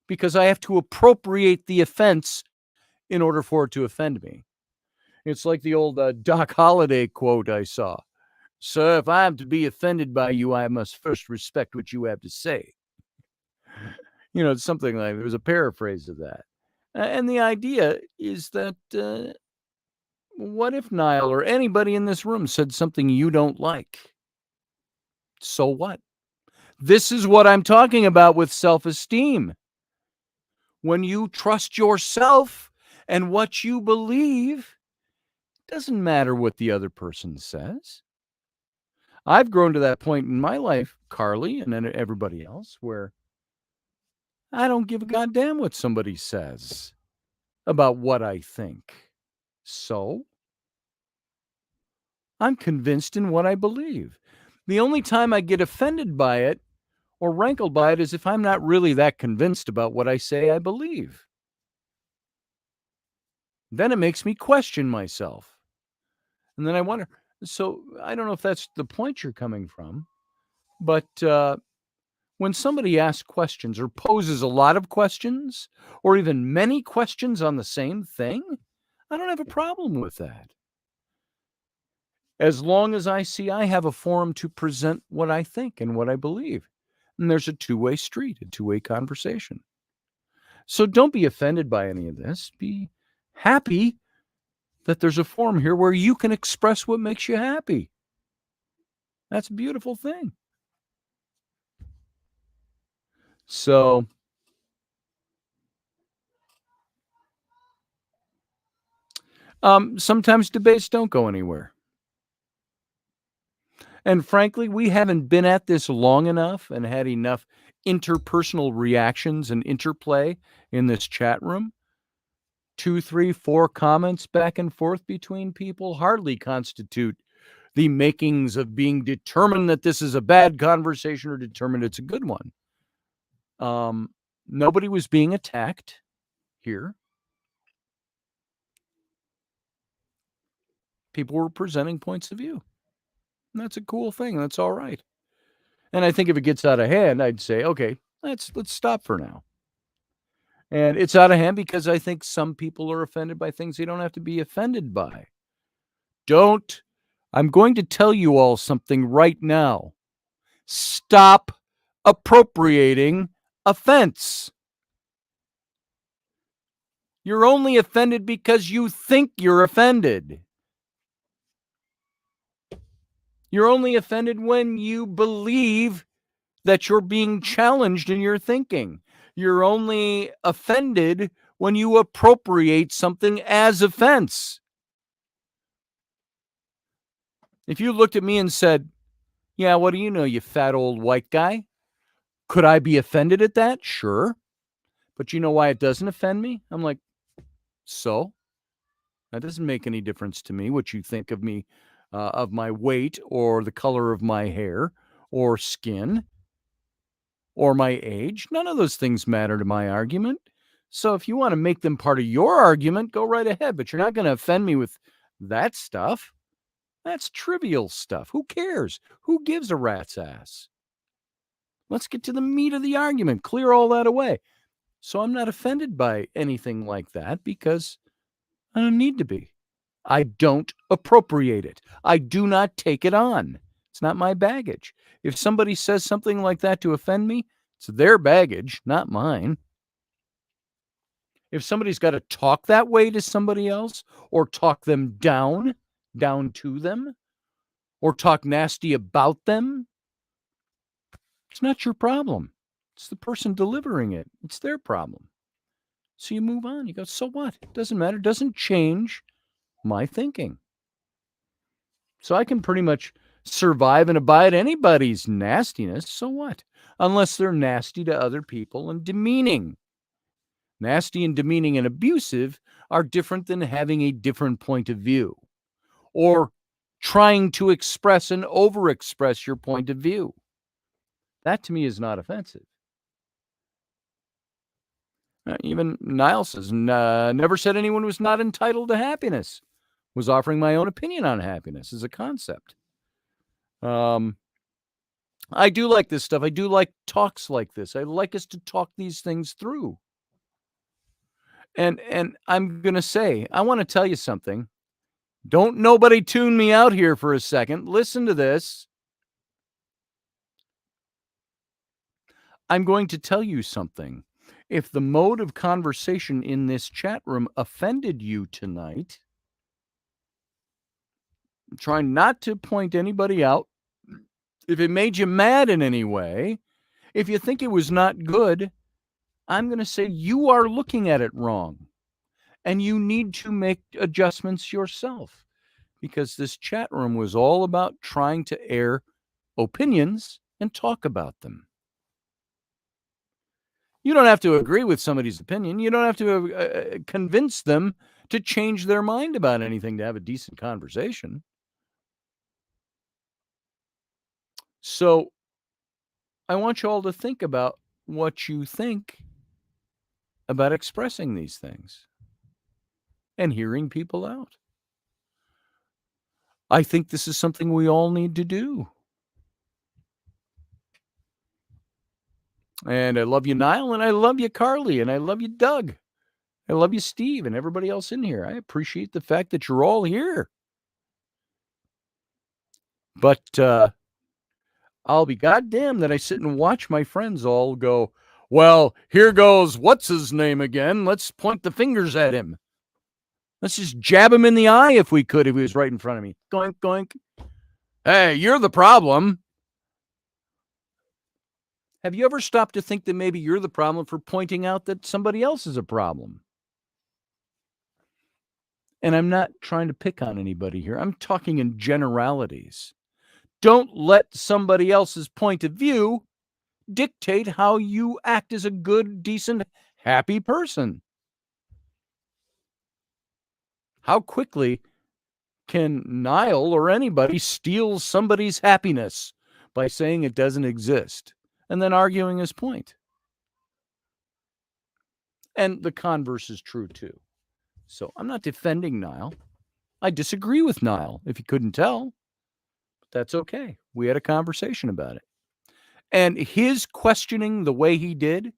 Because I have to appropriate the offense in order for it to offend me. It's like the old Doc Holliday quote I saw. Sir, if I am to be offended by you, I must first respect what you have to say. It's something like, there was a paraphrase of that. And the idea is that what if Niall or anybody in this room said something you don't like? So what? This is what I'm talking about with self-esteem. When you trust yourself and what you believe, it doesn't matter what the other person says. I've grown to that point in my life, Carly, and then everybody else, where I don't give a goddamn what somebody says about what I think. So, I'm convinced in what I believe. The only time I get offended by it or rankled by it is if I'm not really that convinced about what I say I believe. Then it makes me question myself. And then I wonder, so I don't know if that's the point you're coming from, but when somebody asks questions or poses a lot of questions or even many questions on the same thing, I don't have a problem with that. As long as I see I have a forum to present what I think and what I believe. And there's a two-way street, a two-way conversation. So don't be offended by any of this. Be happy that there's a forum here where you can express what makes you happy. That's a beautiful thing. So, sometimes debates don't go anywhere. And frankly, we haven't been at this long enough and had enough interpersonal reactions and interplay in this chat room. 2, 3, 4 comments back and forth between people hardly constitute the makings of being determined that this is a bad conversation or determined it's a good one. Nobody was being attacked here. People were presenting points of view. And that's a cool thing. That's all right. And I think if it gets out of hand, I'd say, okay, let's stop for now. And it's out of hand because I think some people are offended by things they don't have to be offended by. I'm going to tell you all something right now. Stop appropriating offense. You're only offended because you think you're offended. You're only offended when you believe that you're being challenged in your thinking. You're only offended when you appropriate something as offense. If you looked at me and said, yeah, what do you know, you fat old white guy? Could I be offended at that? Sure. But you know why it doesn't offend me? I'm like, so? That doesn't make any difference to me, what you think of me, of my weight or the color of my hair or skin or my age. None of those things matter to my argument. So if you want to make them part of your argument, go right ahead. But you're not going to offend me with that stuff. That's trivial stuff. Who cares? Who gives a rat's ass? Let's get to the meat of the argument. Clear all that away. So I'm not offended by anything like that because I don't need to be. I don't appropriate it. I do not take it on. It's not my baggage. If somebody says something like that to offend me, it's their baggage, not mine. If somebody's got to talk that way to somebody else, or talk them down to them, or talk nasty about them, it's not your problem. It's the person delivering it. It's their problem. So you move on. You go, so what? It doesn't matter. It doesn't change my thinking. So I can pretty much survive and abide anybody's nastiness. So what? Unless they're nasty to other people and demeaning. Nasty and demeaning and abusive are different than having a different point of view or trying to express and overexpress your point of view. That to me is not offensive. Even Niall says, never said anyone was not entitled to happiness. Was offering my own opinion on happiness as a concept. I do like this stuff. I do like talks like this. I like us to talk these things through. And I'm going to say, I want to tell you something. Don't nobody tune me out here for a second. Listen to this. I'm going to tell you something. If the mode of conversation in this chat room offended you tonight, I'm trying not to point anybody out. If it made you mad in any way, if you think it was not good, I'm going to say you are looking at it wrong. And you need to make adjustments yourself, because this chat room was all about trying to air opinions and talk about them. You don't have to agree with somebody's opinion. You don't have to convince them to change their mind about anything to have a decent conversation. So I want you all to think about what you think about expressing these things and hearing people out. I think this is something we all need to do. And I love you, Niall, and I love you, Carly, and I love you, Doug. I love you, Steve, and everybody else in here. I appreciate the fact that you're all here. But I'll be goddamn that I sit and watch my friends all go, well, here goes what's his name again. Let's point the fingers at him. Let's just jab him in the eye if we could, if he was right in front of me. Goink, goink. Hey, you're the problem. Have you ever stopped to think that maybe you're the problem for pointing out that somebody else is a problem? And I'm not trying to pick on anybody here. I'm talking in generalities. Don't let somebody else's point of view dictate how you act as a good, decent, happy person. How quickly can Niall or anybody steal somebody's happiness by saying it doesn't exist and then arguing his point? And the converse is true too. So I'm not defending Niall. I disagree with Niall, if you couldn't tell. But that's okay. We had a conversation about it. And his questioning the way he did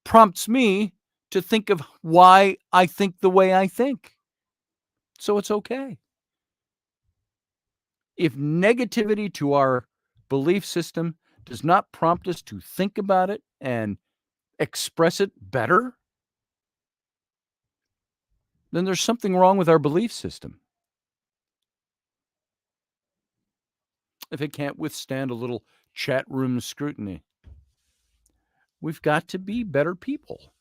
prompts me to think of why I think the way I think. So it's okay. If negativity to our belief system does not prompt us to think about it and express it better, then there's something wrong with our belief system. If it can't withstand a little chat room scrutiny, we've got to be better people.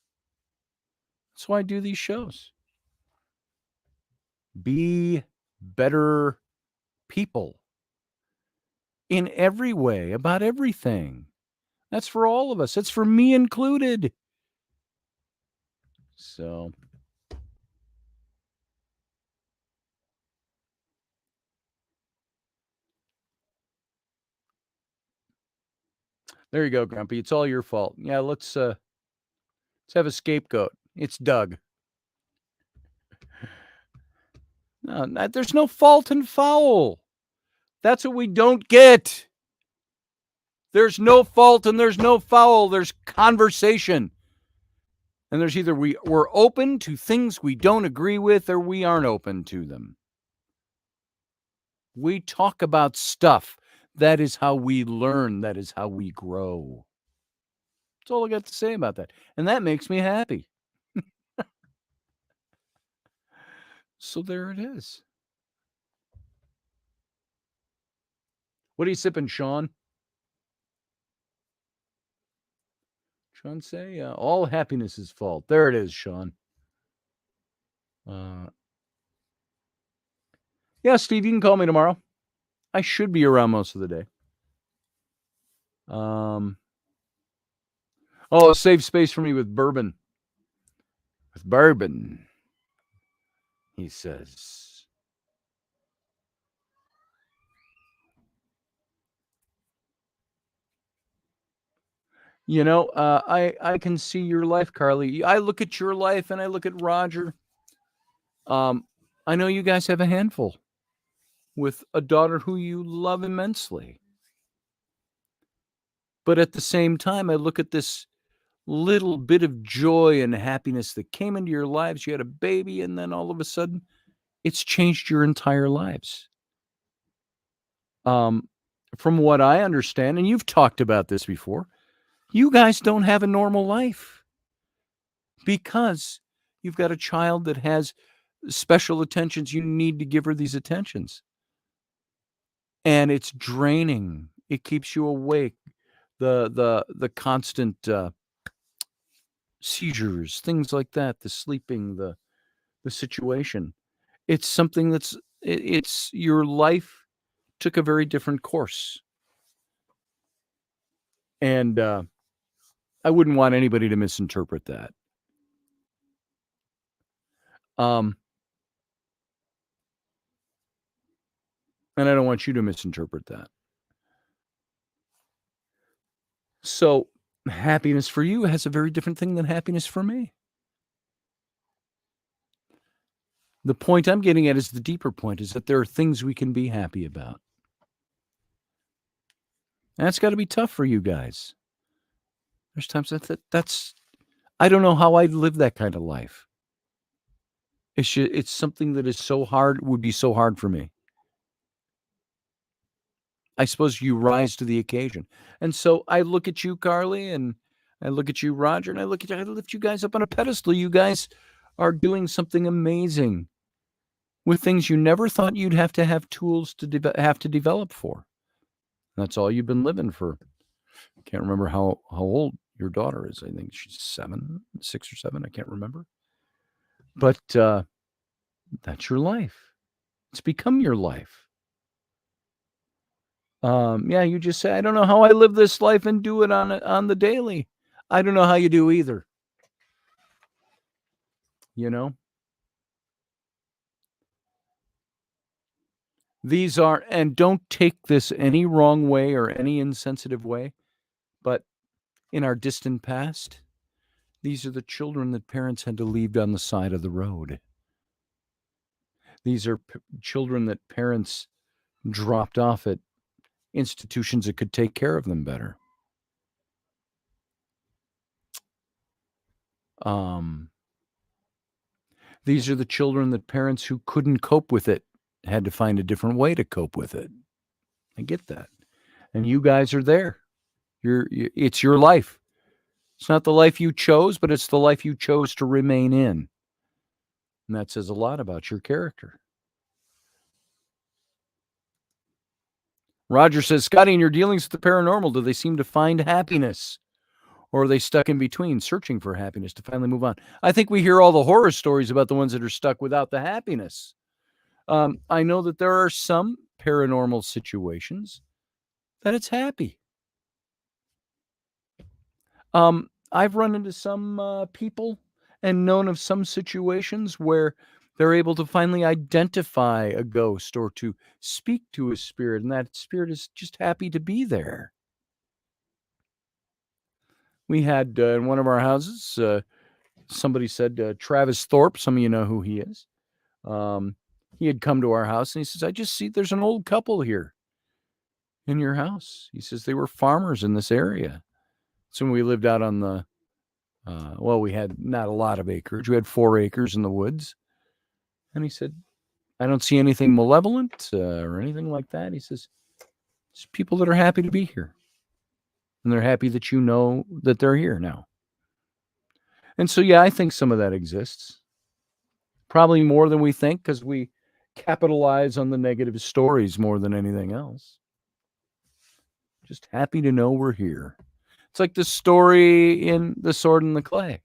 That's why I do these shows. Be better people in every way, about everything. That's for all of us. It's for me included. So there you go, Grumpy. It's all your fault. Yeah, let's have a scapegoat. It's Doug. No, there's no fault and foul. That's what we don't get. There's no fault and there's no foul. There's conversation. And there's either we're open to things we don't agree with or we aren't open to them. We talk about stuff That is how we learn. That is how we grow. That's all I got to say about that. And that makes me happy. So there it is. What are you sipping, Sean? Sean say, all happiness is fault. There it is, Sean. Yeah, Steve, you can call me tomorrow. I should be around most of the day. Save space for me with bourbon. With bourbon, he says. You know, I can see your life, Carly. I look at your life and I look at Roger. I know you guys have a handful with a daughter who you love immensely. But at the same time, I look at this little bit of joy and happiness that came into your lives. You had a baby, and then all of a sudden, it's changed your entire lives. From what I understand, and you've talked about this before, you guys don't have a normal life because you've got a child that has special attentions. You need to give her these attentions. And it's draining. It keeps you awake. The constant seizures, things like that, the sleeping, the situation. It's something it's your life took a very different course. And I wouldn't want anybody to misinterpret that. And I don't want you to misinterpret that. So happiness for you has a very different thing than happiness for me. The point I'm getting at is the deeper point, is that there are things we can be happy about. And that's got to be tough for you guys. There's times that's I don't know how I'd live that kind of life. It's something that is so hard, would be so hard for me. I suppose you rise to the occasion. And so I look at you, Carly, and I look at you, Roger, and I lift you guys up on a pedestal. You guys are doing something amazing with things you never thought you'd have to have tools to develop for. That's all you've been living for. I can't remember how old your daughter is. I think she's 6 or 7. I can't remember. But that's your life. It's become your life. You just say, I don't know how I live this life and do it on the daily. I don't know how you do either. You know? These are, and don't take this any wrong way or any insensitive way, but in our distant past, these are the children that parents had to leave on the side of the road. These are children that parents dropped off at institutions that could take care of them better. These are the children that parents who couldn't cope with it had to find a different way to cope with it. I get that. And you guys are there. It's your life. It's not the life you chose, but it's the life you chose to remain in. And that says a lot about your character. Roger says, Scotty, in your dealings with the paranormal, do they seem to find happiness? Or are they stuck in between, searching for happiness to finally move on? I think we hear all the horror stories about the ones that are stuck without the happiness. I know that there are some paranormal situations that it's happy. I've run into some people and known of some situations where they're able to finally identify a ghost or to speak to a spirit, and that spirit is just happy to be there. We had in one of our houses, somebody said Travis Thorpe, some of you know who he is. He had come to our house and he says, I just see there's an old couple here in your house. He says they were farmers in this area. So we lived out on the, we had not a lot of acreage. We had 4 acres in the woods. And he said, I don't see anything malevolent or anything like that. He says, It's people that are happy to be here. And they're happy that you know that they're here now. And so, yeah, I think some of that exists. Probably more than we think because we capitalize on the negative stories more than anything else. Just happy to know we're here. It's like the story in The Sword and the Clay.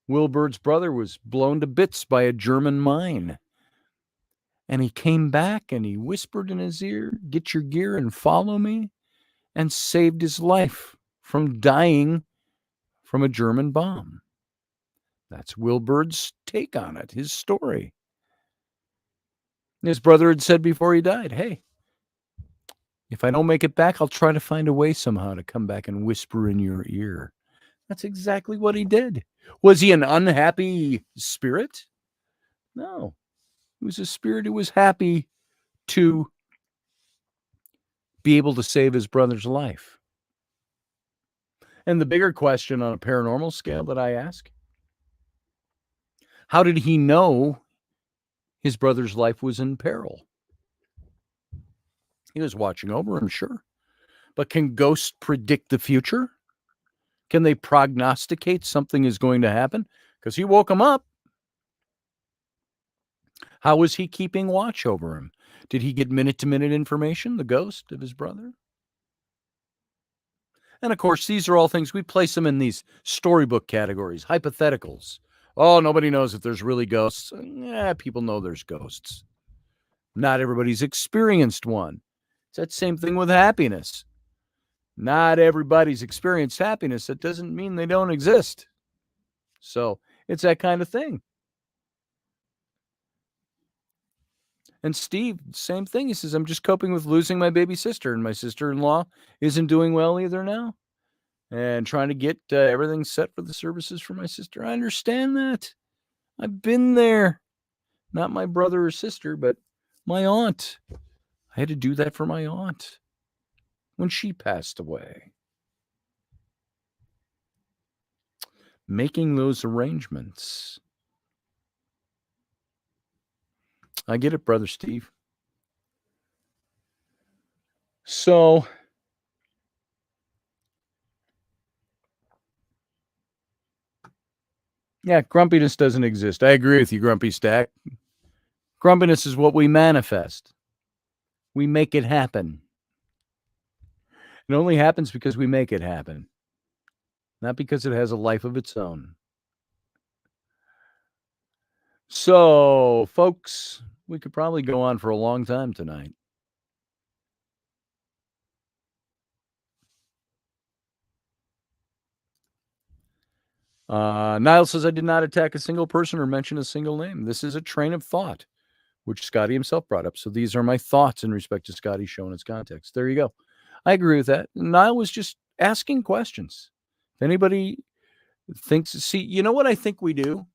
Wilbur's brother was blown to bits by a German mine. And he came back and he whispered in his ear, "Get your gear and follow me," and saved his life from dying from a German bomb. That's Wilbur's take on it, his story. His brother had said before he died, "Hey, if I don't make it back, I'll try to find a way somehow to come back and whisper in your ear." That's exactly what he did. Was he an unhappy spirit? No. He was a spirit who was happy to be able to save his brother's life. And the bigger question on a paranormal scale that I ask, how did he know his brother's life was in peril? He was watching over him, sure. But can ghosts predict the future? Can they prognosticate something is going to happen? Because he woke him up. How was he keeping watch over him? Did he get minute-to-minute information, the ghost of his brother? And of course, these are all things, we place them in these storybook categories, hypotheticals. Oh, nobody knows if there's really ghosts. Yeah, people know there's ghosts. Not everybody's experienced one. It's that same thing with happiness. Not everybody's experienced happiness. That doesn't mean they don't exist. So it's that kind of thing. And Steve, same thing. He says, "I'm just coping with losing my baby sister, and my sister-in-law isn't doing well either now. And trying to get everything set for the services for my sister." I understand that. I've been there. Not my brother or sister, but my aunt. I had to do that for my aunt when she passed away. Making those arrangements. I get it, Brother Steve. So, yeah, grumpiness doesn't exist. I agree with you, Grumpy Stack. Grumpiness is what we manifest. We make it happen. It only happens because we make it happen, not because it has a life of its own. So, folks, we could probably go on for a long time tonight. Niall says, "I did not attack a single person or mention a single name. This is a train of thought," which Scotty himself brought up. So these are my thoughts in respect to Scotty showing its context. There you go. I agree with that. Niall was just asking questions. If anybody thinks, see, you know what I think we do?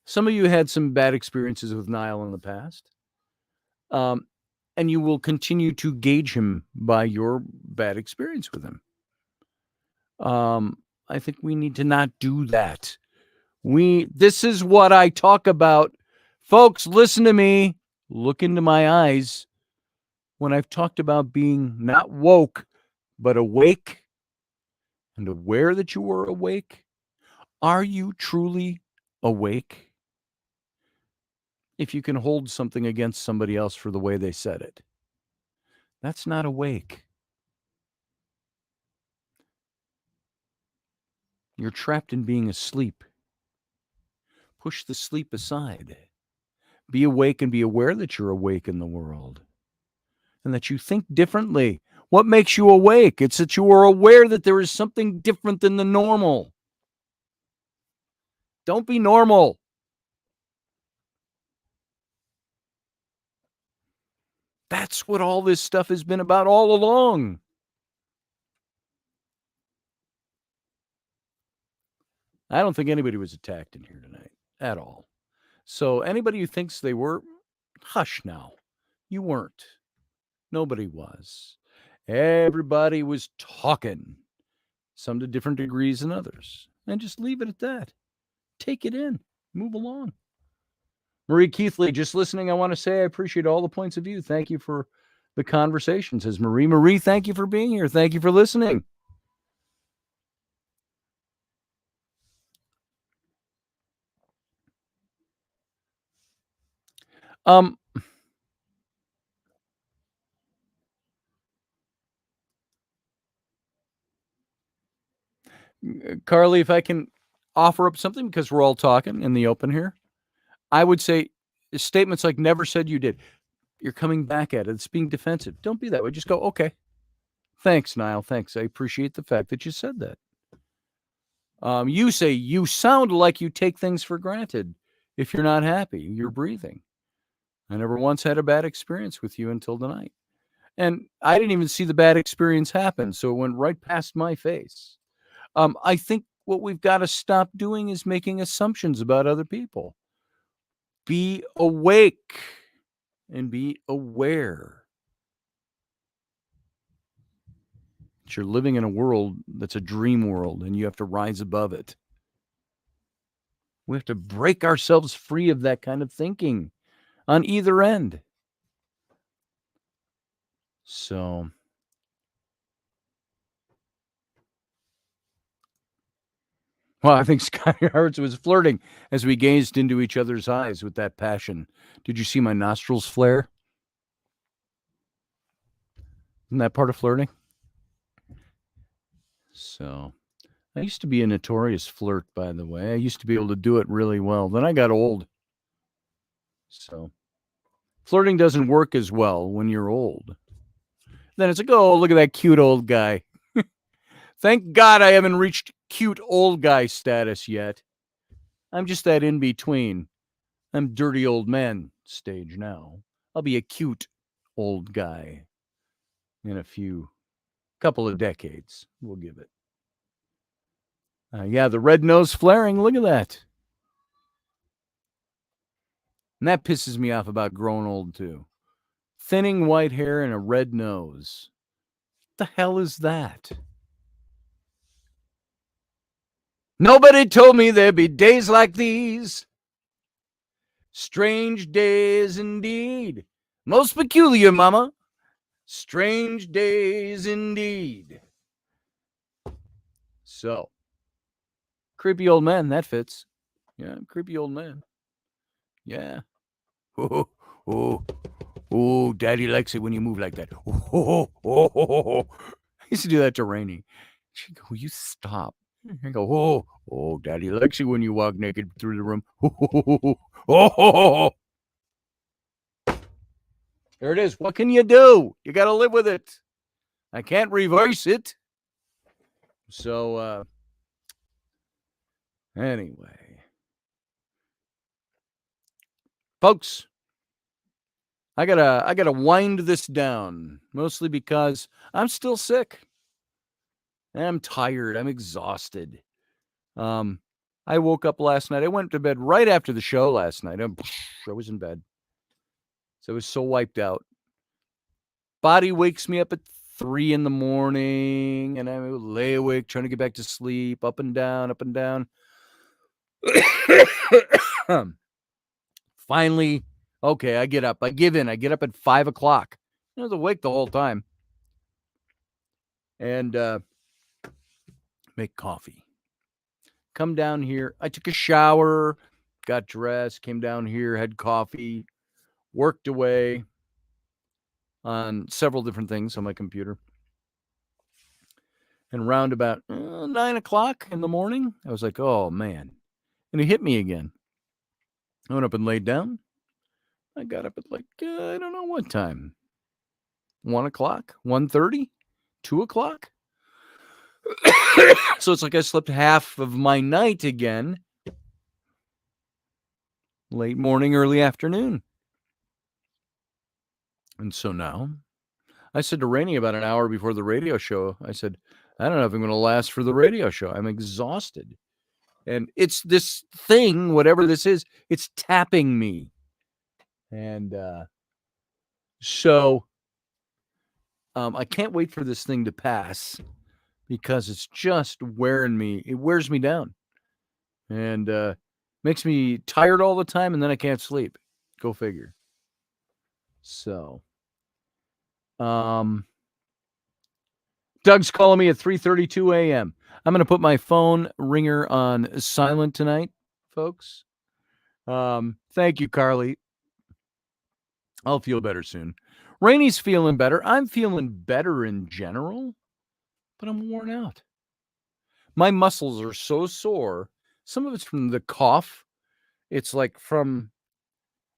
Some of you had some bad experiences with Niall in the past. And you will continue to gauge him by your bad experience with him. I think we need to not do that. This is what I talk about. Folks, listen to me. Look into my eyes. When I've talked about being not woke, but awake and aware that you are awake, are you truly awake? If you can hold something against somebody else for the way they said it, that's not awake. You're trapped in being asleep. Push the sleep aside. Be awake and be aware that you're awake in the world and that you think differently. What makes you awake? It's that you are aware that there is something different than the normal. Don't be normal. That's what all this stuff has been about all along. I don't think anybody was attacked in here tonight at all. So anybody who thinks they were, hush now. You weren't. Nobody was. Everybody was talking, some to different degrees than others. And just leave it at that. Take it in. Move along. Marie Keithley, just listening, I want to say I appreciate all the points of view. Thank you for the conversation, says Marie. Marie, thank you for being here. Thank you for listening. Carly, if I can offer up something, because we're all talking in the open here, I would say statements like never said you did. You're coming back at it. It's being defensive. Don't be that way. Just go, okay. Thanks, Niall. Thanks. I appreciate the fact that you said that. You say you sound like you take things for granted. If you're not happy, you're breathing. I never once had a bad experience with you until tonight. And I didn't even see the bad experience happen. So it went right past my face. I think what we've got to stop doing is making assumptions about other people. Be awake and be aware that you're living in a world that's a dream world and you have to rise above it. We have to break ourselves free of that kind of thinking on either end. So, well, I think Scotty Hartz was flirting as we gazed into each other's eyes with that passion. Did you see my nostrils flare? Isn't that part of flirting? So, I used to be a notorious flirt, by the way. I used to be able to do it really well. Then I got old. So, flirting doesn't work as well when you're old. Then it's like, oh, look at that cute old guy. Thank God I haven't reached cute old guy status yet. I'm just that in between. I'm dirty old man stage now. I'll be a cute old guy in a couple of decades. We'll give it. Yeah, the red nose flaring. Look at that. And that pisses me off about growing old, too. Thinning white hair and a red nose. What the hell is that? Nobody told me there'd be days like these. Strange days indeed. Most peculiar, mama. Strange days indeed. So, creepy old man, that fits. Yeah, creepy old man. Yeah. Oh, daddy likes it when you move like that. I used to do that to Rainey. She'd go, will you stop? I go, oh, daddy likes it when you walk naked through the room. There it is. What can you do? You got to live with it. I can't reverse it. So, anyway. Folks, I gotta wind this down, mostly because I'm still sick. I'm tired. I'm exhausted. I woke up last night. I went to bed right after the show last night. I was in bed. So I was so wiped out. Body wakes me up at 3 a.m, and I lay awake trying to get back to sleep, up and down, up and down. Finally, okay, I get up. I give in. I get up at 5 o'clock. I was awake the whole time. And make coffee. Come down here. I took a shower, got dressed, came down here, had coffee, worked away on several different things on my computer. And around about 9 o'clock in the morning, I was like, oh, man. And it hit me again. I went up and laid down. I got up at I don't know what time. 1 o'clock, 1:30, 2 o'clock. So it's like I slept half of my night again. Late morning, early afternoon. And so now, I said to Rainey about an hour before the radio show, I said, I don't know if I'm going to last for the radio show. I'm exhausted. And it's this thing, whatever this is, it's tapping me. And so I can't wait for this thing to pass because it's just wearing me. It wears me down. And Makes me tired all the time, and then I can't sleep. Go figure. So, Doug's calling me at 3:32 a.m. I'm going to put my phone ringer on silent tonight, folks. Thank you, Carly. I'll feel better soon. Rainy's feeling better. I'm feeling better in general, but I'm worn out. My muscles are so sore. Some of it's from the cough. It's like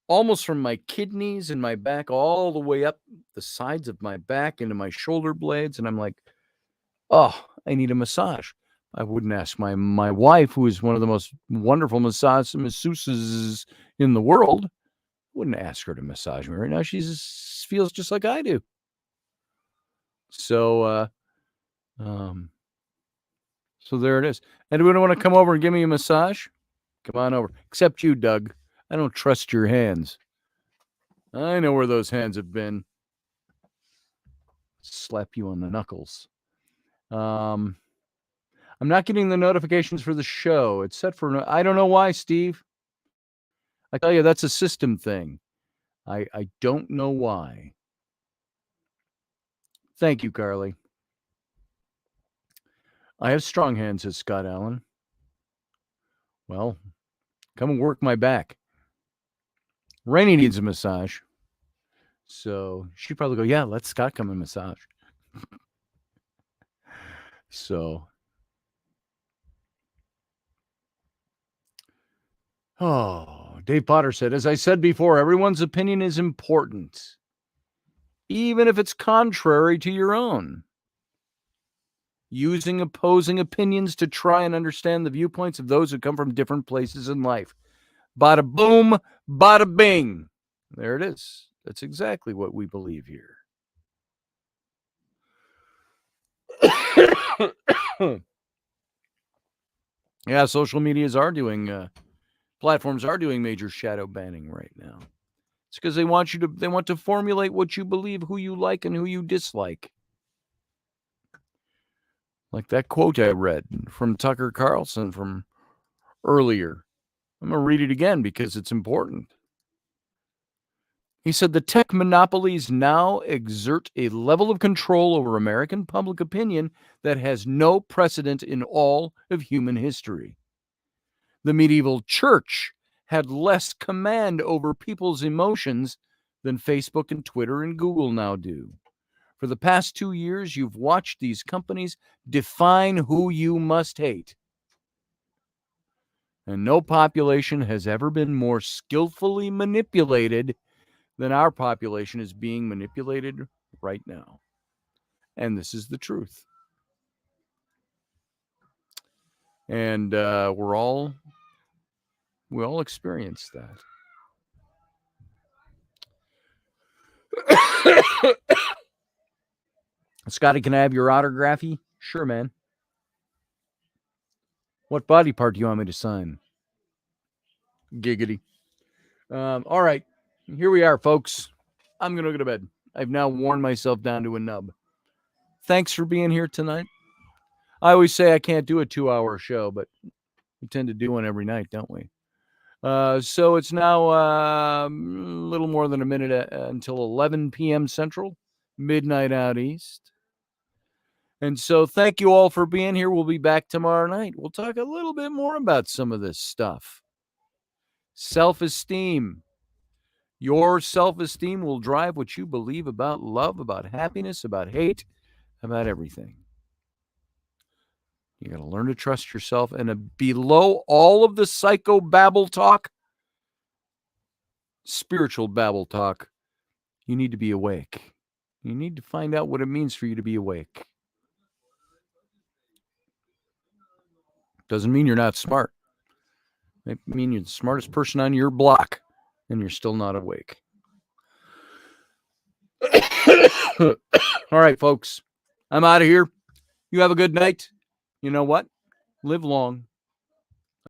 almost from my kidneys and my back all the way up the sides of my back into my shoulder blades. And I'm like, oh, I need a massage. I wouldn't ask my wife, who is one of the most wonderful masseuses in the world, wouldn't ask her to massage me right now. She feels just like I do. So, so there it is. Anyone want to come over and give me a massage? Come on over. Except you, Doug. I don't trust your hands. I know where those hands have been. Slap you on the knuckles. I'm not getting the notifications for the show. It's set for, I don't know why, Steve. I tell you, that's a system thing. I don't know why. Thank you, Carly. I have strong hands, says Scott Allen. Well, come and work my back. Rainy needs a massage. So she'd probably go, yeah, let Scott come and massage. So. Oh, Dave Potter said, as I said before, everyone's opinion is important, even if it's contrary to your own. Using opposing opinions to try and understand the viewpoints of those who come from different places in life. Bada boom, bada bing. There it is. That's exactly what we believe here. Yeah, social medias are doing, platforms are doing major shadow banning right now. It's because they want to formulate what you believe, who you like and who you dislike. Like that quote I read from Tucker Carlson from earlier. I'm going to read it again because it's important. He said, the tech monopolies now exert a level of control over American public opinion that has no precedent in all of human history. The medieval church had less command over people's emotions than Facebook and Twitter and Google now do. For the past 2 years, you've watched these companies define who you must hate. And no population has ever been more skillfully manipulated than our population is being manipulated right now. And this is the truth. And we all experience that. Scotty, can I have your autography? Sure, man. What body part do you want me to sign? Giggity. All right. Here we are, folks. I'm going to go to bed. I've now worn myself down to a nub. Thanks for being here tonight. I always say I can't do a 2-hour show, but we tend to do one every night, don't we? So it's now a little more than a minute until 11 p.m. Central, midnight out east. And so thank you all for being here. We'll be back tomorrow night. We'll talk a little bit more about some of this stuff. Self-esteem. Your self-esteem will drive what you believe about love, about happiness, about hate, about everything. You got to learn to trust yourself. And below all of the psycho babble talk, spiritual babble talk, you need to be awake. You need to find out what it means for you to be awake. Doesn't mean you're not smart. It means you're the smartest person on your block, and you're still not awake. All right, folks. I'm out of here. You have a good night. You know what? Live long,